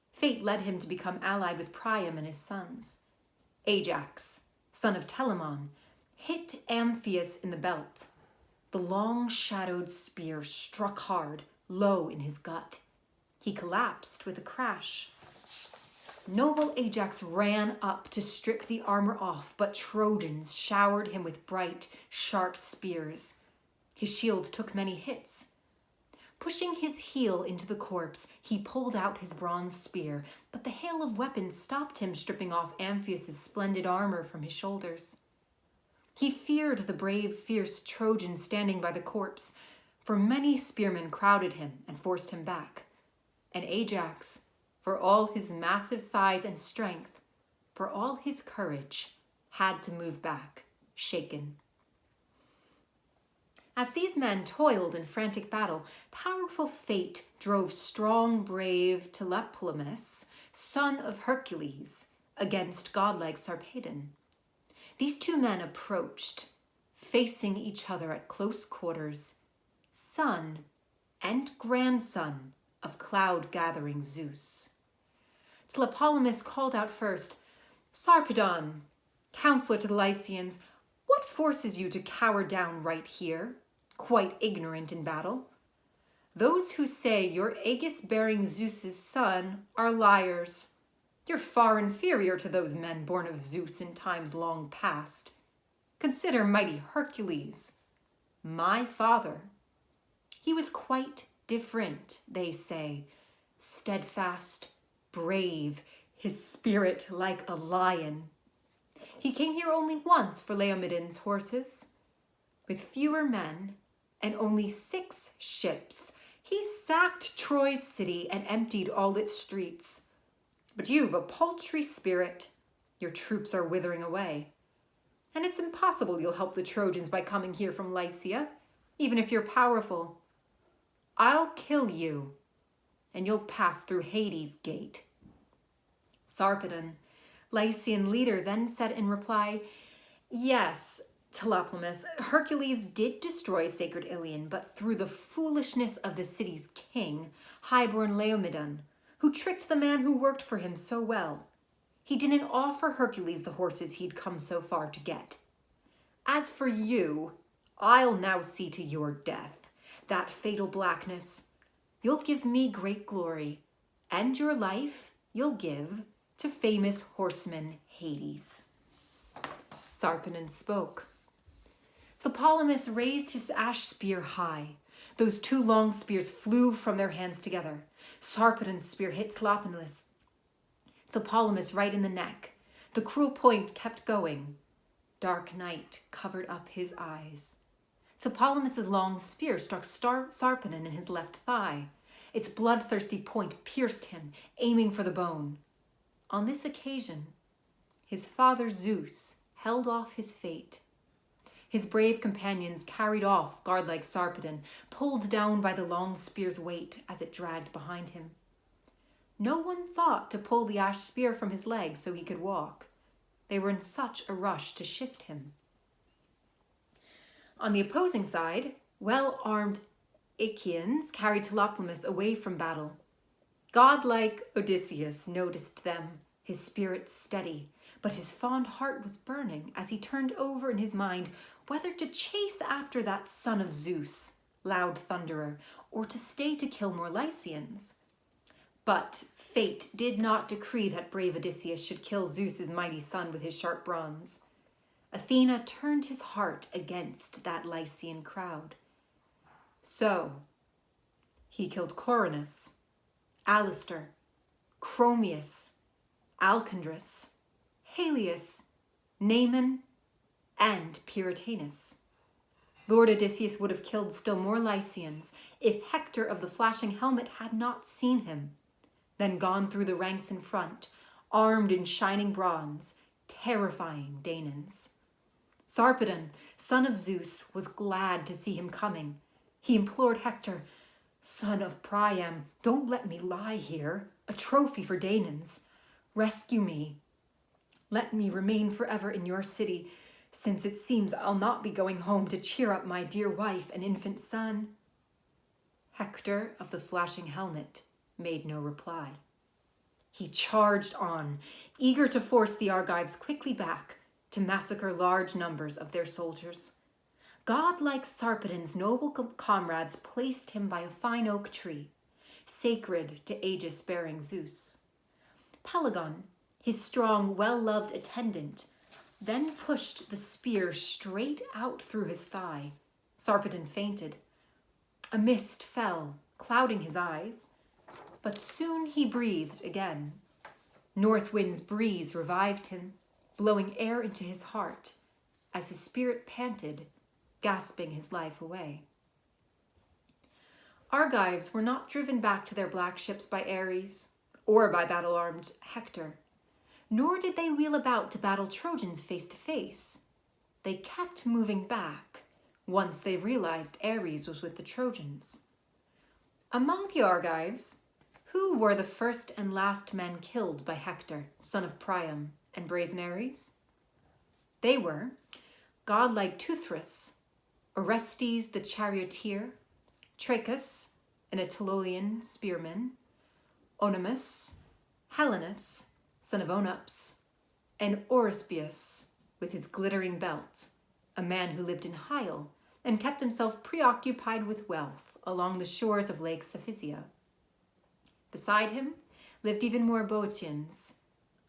Fate led him to become allied with Priam and his sons. Ajax, son of Telamon, hit Amphius in the belt. The long-shadowed spear struck hard, low in his gut. He collapsed with a crash. Noble Ajax ran up to strip the armor off, but Trojans showered him with bright, sharp spears. His shield took many hits. Pushing his heel into the corpse, he pulled out his bronze spear, but the hail of weapons stopped him stripping off Amphius' splendid armor from his shoulders. He feared the brave, fierce Trojan standing by the corpse, for many spearmen crowded him and forced him back. And Ajax, for all his massive size and strength, for all his courage, had to move back, shaken. As these men toiled in frantic battle, powerful fate drove strong, brave Tlepolemus, son of Hercules, against godlike Sarpedon. These 2 men approached, facing each other at close quarters, son and grandson of cloud-gathering Zeus. Tlepolemus called out first, "Sarpedon, counselor to the Lycians, what forces you to cower down right here, quite ignorant in battle? Those who say you're Aegis-bearing Zeus's son are liars. You're far inferior to those men born of Zeus in times long past. Consider mighty Hercules, my father. He was quite different, they say, steadfast, brave, his spirit like a lion. He came here only once for Laomedon's horses. With fewer men and only 6 ships, he sacked Troy's city and emptied all its streets. But you've a paltry spirit. Your troops are withering away. And it's impossible you'll help the Trojans by coming here from Lycia, even if you're powerful. I'll kill you, and you'll pass through Hades' gate." Sarpedon, Lycian leader, then said in reply, "Yes, Tlepolemus, Hercules did destroy sacred Iliad, but through the foolishness of the city's king, highborn Laomedon, who tricked the man who worked for him so well. He didn't offer Hercules the horses he'd come so far to get. As for you, I'll now see to your death, that fatal blackness. You'll give me great glory, and your life you'll give to famous horseman Hades." Sarpedon spoke. Tlepolemus raised his ash spear high. Those two long spears flew from their hands together. Sarpedon's spear hit Tlepolemus right in the neck. The cruel point kept going. Dark night covered up his eyes. Tlepolemus's long spear struck Sarpedon in his left thigh. Its bloodthirsty point pierced him, aiming for the bone. On this occasion, his father Zeus held off his fate. His brave companions carried off godlike Sarpedon, pulled down by the long spear's weight as it dragged behind him. No one thought to pull the ash spear from his leg so he could walk. They were in such a rush to shift him. On the opposing side, well-armed Achaeans carried Tlepolemus away from battle. Godlike Odysseus noticed them, his spirit steady, but his fond heart was burning as he turned over in his mind whether to chase after that son of Zeus, loud thunderer, or to stay to kill more Lycians. But fate did not decree that brave Odysseus should kill Zeus's mighty son with his sharp bronze. Athena turned his heart against that Lycian crowd. So he killed Coronus, Alastor, Chromius, Alcandrus, Halius, Naaman, and Prytanis. Lord Odysseus would have killed still more Lycians if Hector of the flashing helmet had not seen him, then gone through the ranks in front, armed in shining bronze, terrifying Danaans. Sarpedon, son of Zeus, was glad to see him coming. He implored Hector, "Son of Priam, don't let me lie here, a trophy for Danaans. Rescue me. Let me remain forever in your city, since it seems I'll not be going home to cheer up my dear wife and infant son." Hector of the flashing helmet made no reply. He charged on, eager to force the Argives quickly back to massacre large numbers of their soldiers. Godlike Sarpedon's noble comrades placed him by a fine oak tree, sacred to Aegis-bearing Zeus. Pelagon, his strong, well-loved attendant, then pushed the spear straight out through his thigh. Sarpedon fainted. A mist fell, clouding his eyes, but soon he breathed again. North wind's breeze revived him, blowing air into his heart as his spirit panted, gasping his life away. Argives were not driven back to their black ships by Ares or by battle-armed Hector, nor did they wheel about to battle Trojans face to face. They kept moving back once they realized Ares was with the Trojans. Among the Argives, who were the first and last men killed by Hector, son of Priam, and brazen Ares? They were godlike Teuthras, Orestes the charioteer, Trachus, an Aetolian spearman, Onomus, Helenus, son of Onops, and Oresbius, with his glittering belt, a man who lived in Hyle and kept himself preoccupied with wealth along the shores of Lake Sapphisia. Beside him lived even more Boeotians,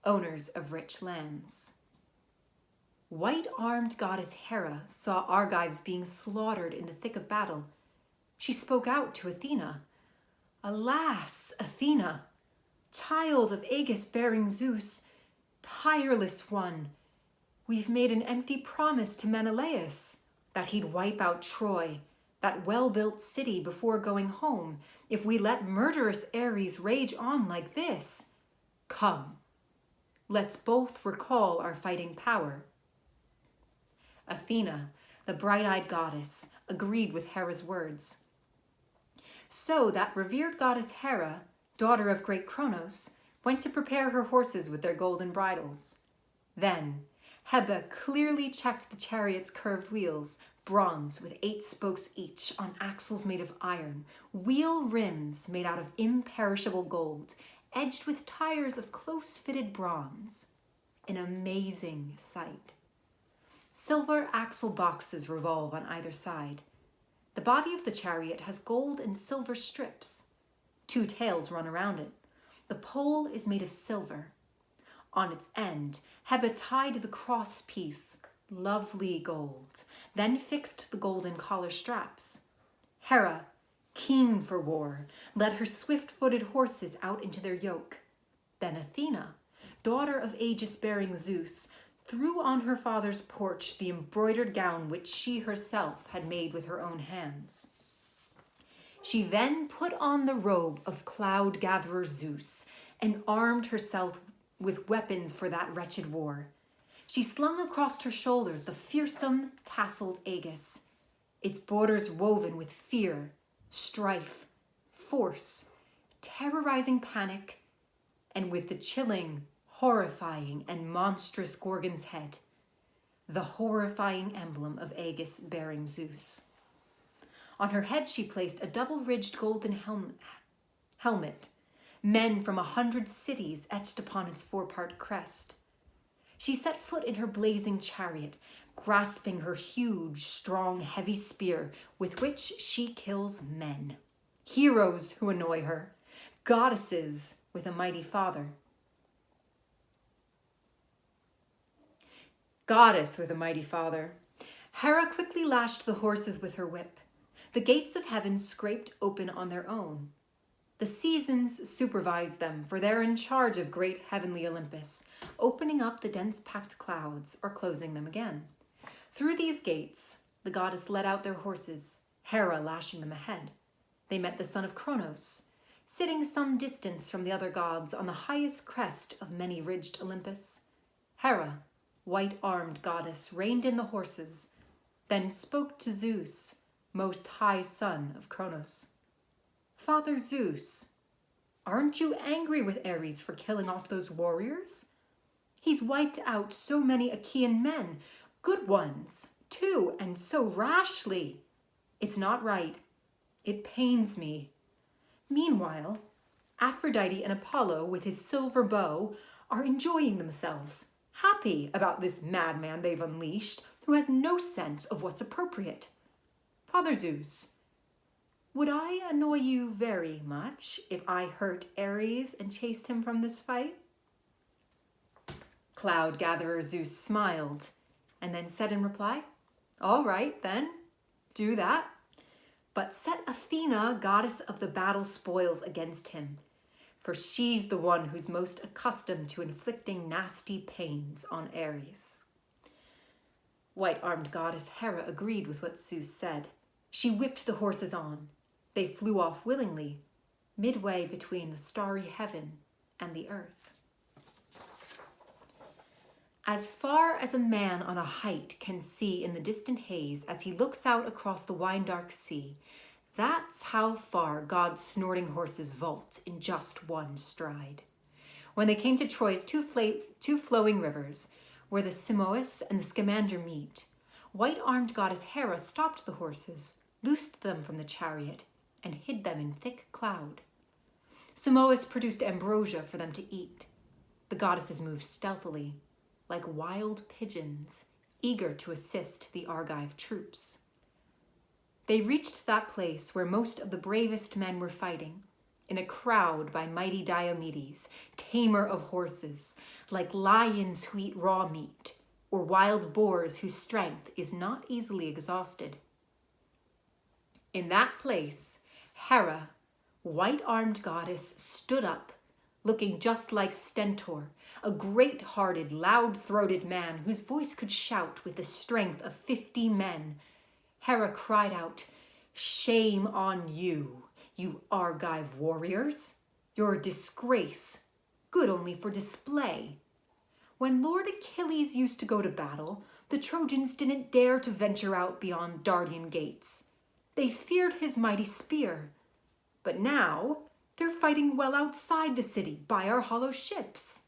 owners of rich lands. White-armed goddess Hera saw Argives being slaughtered in the thick of battle. She spoke out to Athena. "Alas, Athena, child of Aegis-bearing Zeus, tireless one, we've made an empty promise to Menelaus that he'd wipe out Troy, that well-built city, before going home if we let murderous Ares rage on like this. Come, let's both recall our fighting power." Athena, the bright-eyed goddess, agreed with Hera's words. So that revered goddess Hera, daughter of great Kronos, went to prepare her horses with their golden bridles. Then Hebe clearly checked the chariot's curved wheels, bronze with 8 spokes each on axles made of iron, wheel rims made out of imperishable gold, edged with tires of close-fitted bronze. An amazing sight. Silver axle boxes revolve on either side. The body of the chariot has gold and silver strips. 2 tails run around it. The pole is made of silver. On its end, Hebe tied the cross piece, lovely gold, then fixed the golden collar straps. Hera, keen for war, led her swift-footed horses out into their yoke. Then Athena, daughter of aegis-bearing Zeus, threw on her father's porch the embroidered gown which she herself had made with her own hands. She then put on the robe of cloud-gatherer Zeus and armed herself with weapons for that wretched war. She slung across her shoulders the fearsome tasseled aegis, its borders woven with fear, strife, force, terrorizing panic, and with the chilling, horrifying, and monstrous Gorgon's head, the horrifying emblem of aegis-bearing Zeus. On her head she placed a double-ridged golden helmet, men from 100 cities etched upon its four-part crest. She set foot in her blazing chariot, grasping her huge, strong, heavy spear with which she kills men, heroes who annoy her, goddesses with a mighty father. Goddess with a mighty father. Hera quickly lashed the horses with her whip. The gates of heaven scraped open on their own. The seasons supervise them, for they're in charge of great heavenly Olympus, opening up the dense-packed clouds or closing them again. Through these gates, the goddess led out their horses, Hera lashing them ahead. They met the son of Kronos, sitting some distance from the other gods on the highest crest of many-ridged Olympus. Hera, white-armed goddess, reined in the horses, then spoke to Zeus, most high son of Kronos. Father Zeus, aren't you angry with Ares for killing off those warriors? He's wiped out so many Achaean men, good ones, too, and so rashly. It's not right. It pains me. Meanwhile, Aphrodite and Apollo, with his silver bow, are enjoying themselves, happy about this madman they've unleashed, who has no sense of what's appropriate. Father Zeus, would I annoy you very much if I hurt Ares and chased him from this fight? Cloud-gatherer Zeus smiled, and then said in reply, all right, then, do that. But set Athena, goddess of the battle spoils, against him, for she's the one who's most accustomed to inflicting nasty pains on Ares. White-armed goddess Hera agreed with what Zeus said. She whipped the horses on. They flew off willingly, midway between the starry heaven and the earth. As far as a man on a height can see in the distant haze as he looks out across the wine-dark sea, that's how far God's snorting horses vault in just one stride. When they came to Troy's two flowing rivers, where the Simois and the Scamander meet, white-armed goddess Hera stopped the horses, loosed them from the chariot, and hid them in thick cloud. Simois produced ambrosia for them to eat. The goddesses moved stealthily, like wild pigeons, eager to assist the Argive troops. They reached that place where most of the bravest men were fighting, in a crowd by mighty Diomedes, tamer of horses, like lions who eat raw meat, or wild boars whose strength is not easily exhausted. In that place, Hera, white-armed goddess, stood up, looking just like Stentor, a great-hearted, loud-throated man whose voice could shout with the strength of 50 men. Hera cried out, "Shame on you, you Argive warriors! You're a disgrace, good only for display. When Lord Achilles used to go to battle, the Trojans didn't dare to venture out beyond Dardan gates. They feared his mighty spear. But now, they're fighting well outside the city by our hollow ships."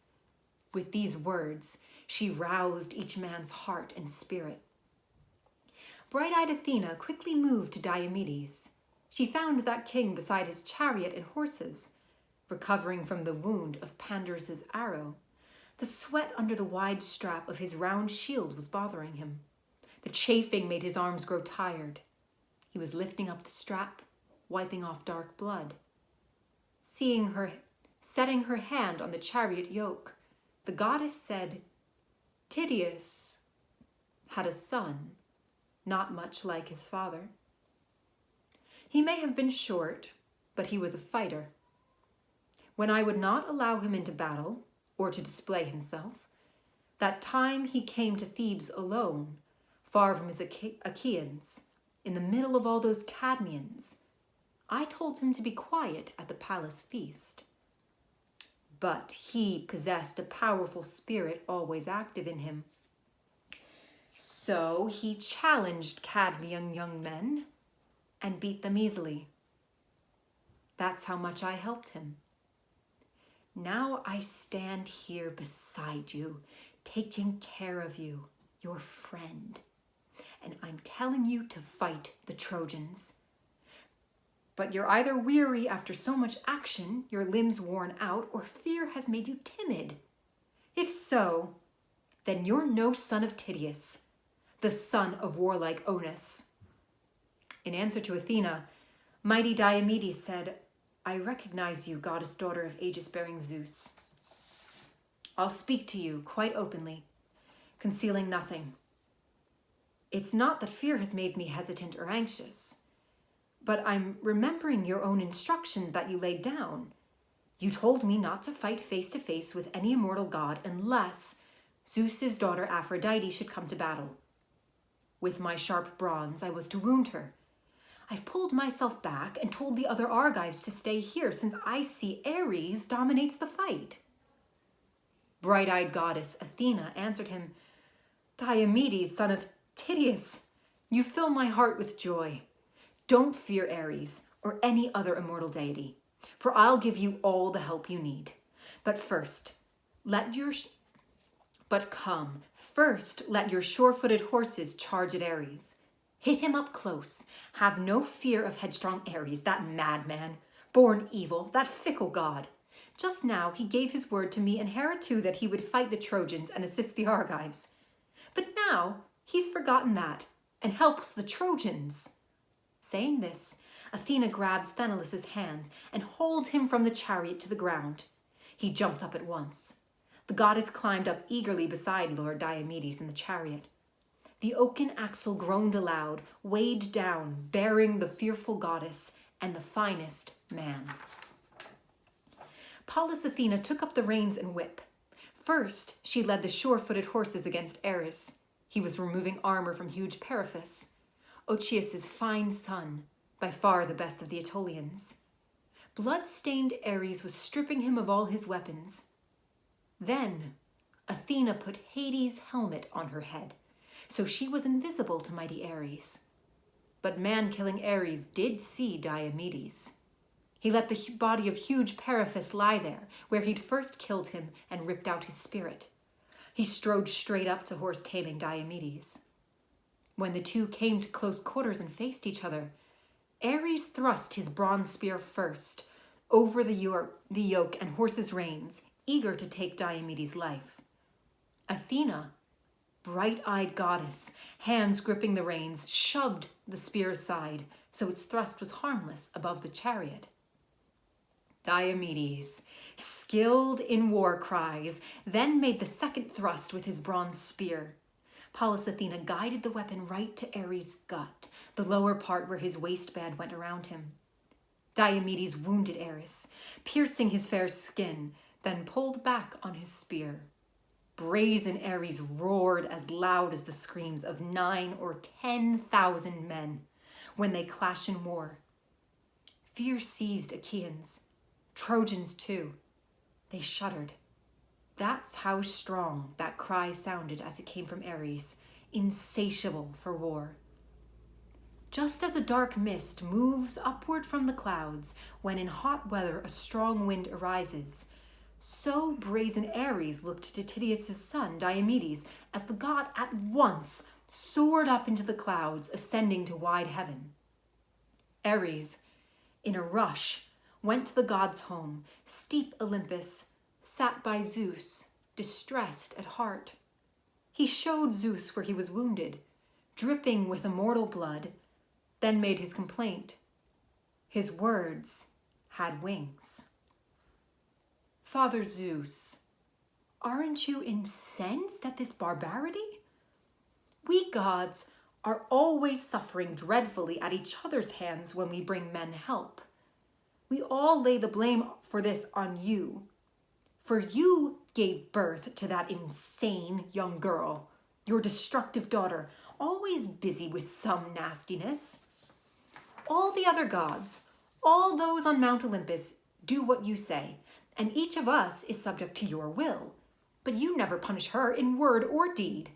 With these words, she roused each man's heart and spirit. Bright-eyed Athena quickly moved to Diomedes. She found that king beside his chariot and horses, recovering from the wound of Pandarus's arrow. The sweat under the wide strap of his round shield was bothering him. The chafing made his arms grow tired. He was lifting up the strap, wiping off dark blood. Seeing her, setting her hand on the chariot yoke, the goddess said, "Tydeus, had a son, not much like his father. He may have been short, but he was a fighter. When I would not allow him into battle, or to display himself, that time he came to Thebes alone, far from his Achaeans, in the middle of all those Cadmeans, I told him to be quiet at the palace feast. But he possessed a powerful spirit always active in him. So he challenged Cadmean young men and beat them easily. That's how much I helped him. Now I stand here beside you, taking care of you, your friend, and I'm telling you to fight the Trojans. But you're either weary after so much action, your limbs worn out, or fear has made you timid. If so, then you're no son of Tydeus, the son of warlike Onus. In answer to Athena, mighty Diomedes said, I recognize you, goddess daughter of aegis-bearing Zeus. I'll speak to you quite openly, concealing nothing. It's not that fear has made me hesitant or anxious, but I'm remembering your own instructions that you laid down. You told me not to fight face to face with any immortal god unless Zeus's daughter Aphrodite should come to battle. With my sharp bronze, I was to wound her. I've pulled myself back and told the other Argives to stay here since I see Ares dominates the fight. Bright-eyed goddess Athena answered him, Diomedes, son of Tydeus, you fill my heart with joy. Don't fear Ares or any other immortal deity, for I'll give you all the help you need. But let your sure-footed horses charge at Ares. Hit him up close. Have no fear of headstrong Ares, that madman, born evil, that fickle god. Just now he gave his word to me and Hera too that he would fight the Trojans and assist the Argives. But now he's forgotten that and helps the Trojans. Saying this, Athena grabs Sthenelus' hands and holds him from the chariot to the ground. He jumped up at once. The goddess climbed up eagerly beside Lord Diomedes in the chariot. The oaken axle groaned aloud, weighed down, bearing the fearful goddess and the finest man. Pallas Athena took up the reins and whip. First, she led the sure-footed horses against Ares. He was removing armor from huge Periphas, Ochius' fine son, by far the best of the Aetolians. Blood-stained Ares was stripping him of all his weapons. Then, Athena put Hades' helmet on her head, so she was invisible to mighty Ares. But man-killing Ares did see Diomedes. He let the body of huge Periphas lie there, where he'd first killed him and ripped out his spirit. He strode straight up to horse-taming Diomedes. When the two came to close quarters and faced each other, Ares thrust his bronze spear first, over the yoke and horse's reins, eager to take Diomedes' life. Athena, bright-eyed goddess, hands gripping the reins, shoved the spear aside so its thrust was harmless above the chariot. Diomedes, skilled in war cries, then made the second thrust with his bronze spear. Pallas Athena guided the weapon right to Ares' gut, the lower part where his waistband went around him. Diomedes wounded Ares, piercing his fair skin, then pulled back on his spear. Brazen Ares roared as loud as the screams of 9,000 or 10,000 men when they clash in war. Fear seized Achaeans, Trojans too. They shuddered. That's how strong that cry sounded as it came from Ares, insatiable for war. Just as a dark mist moves upward from the clouds when in hot weather a strong wind arises, so brazen Ares looked to Tydeus' son, Diomedes, as the god at once soared up into the clouds, ascending to wide heaven. Ares, in a rush, went to the god's home, steep Olympus, sat by Zeus, distressed at heart. He showed Zeus where he was wounded, dripping with immortal blood, then made his complaint. His words had wings. Father Zeus, aren't you incensed at this barbarity? We gods are always suffering dreadfully at each other's hands when we bring men help. We all lay the blame for this on you. For you gave birth to that insane young girl, your destructive daughter, always busy with some nastiness. All the other gods, all those on Mount Olympus, do what you say, and each of us is subject to your will. But you never punish her in word or deed.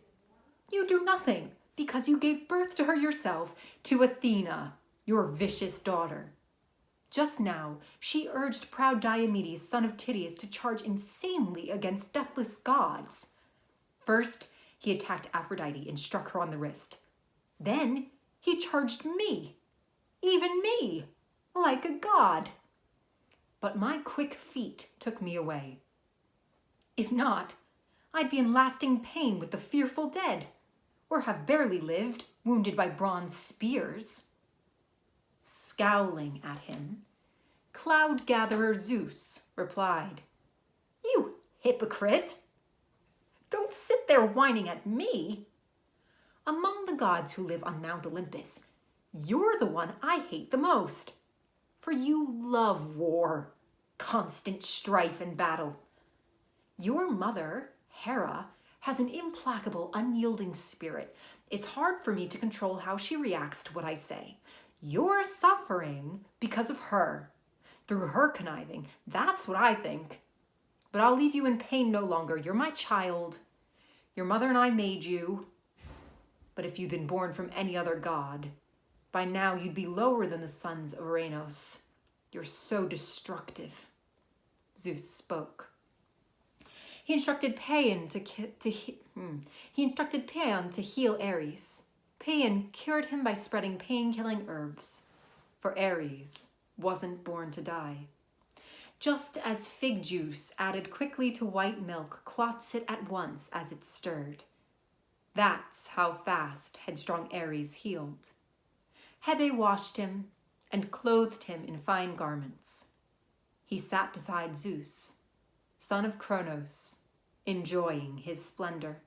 You do nothing because you gave birth to her yourself, to Athena, your vicious daughter. Just now, she urged proud Diomedes, son of Tydeus, to charge insanely against deathless gods. First, he attacked Aphrodite and struck her on the wrist. Then, he charged me, even me, like a god. But my quick feet took me away. If not, I'd be in lasting pain with the fearful dead, or have barely lived, wounded by bronze spears. Scowling at him, cloud-gatherer Zeus replied, "You hypocrite! Don't sit there whining at me. Among the gods who live on Mount Olympus, you're the one I hate the most. For you love war, constant strife and battle. Your mother, Hera, has an implacable, unyielding spirit. It's hard for me to control how she reacts to what I say. You're suffering because of her, through her conniving. That's what I think. But I'll leave you in pain no longer. You're my child. Your mother and I made you. But if you'd been born from any other god, by now you'd be lower than the sons of Uranus. You're so destructive." Zeus spoke. He instructed Paeon to heal Ares. Paeon cured him by spreading pain-killing herbs, for Ares wasn't born to die. Just as fig juice added quickly to white milk clots it at once as it's stirred. That's how fast headstrong Ares healed. Hebe washed him and clothed him in fine garments. He sat beside Zeus, son of Cronos, enjoying his splendor.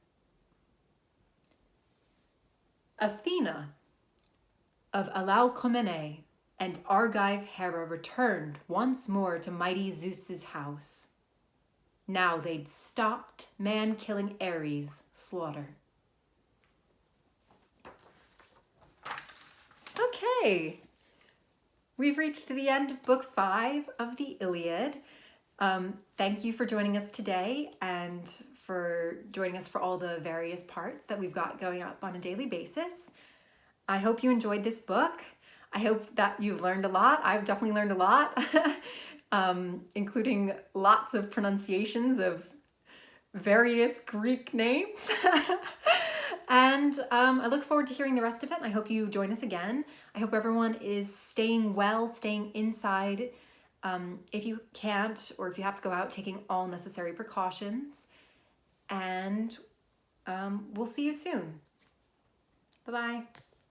Athena of Alalcomene and Argive Hera returned once more to mighty Zeus's house. Now they'd stopped man-killing Ares' slaughter. Okay, we've reached the end of Book 5 of the Iliad. Thank you for joining us today and for joining us for all the various parts that we've got going up on a daily basis. I hope you enjoyed this book. I hope that you've learned a lot. I've definitely learned a lot, including lots of pronunciations of various Greek names. And I look forward to hearing the rest of it. I hope you join us again. I hope everyone is staying well, staying inside. If you can't, or if you have to go out, taking all necessary precautions. And we'll see you soon. Bye-bye.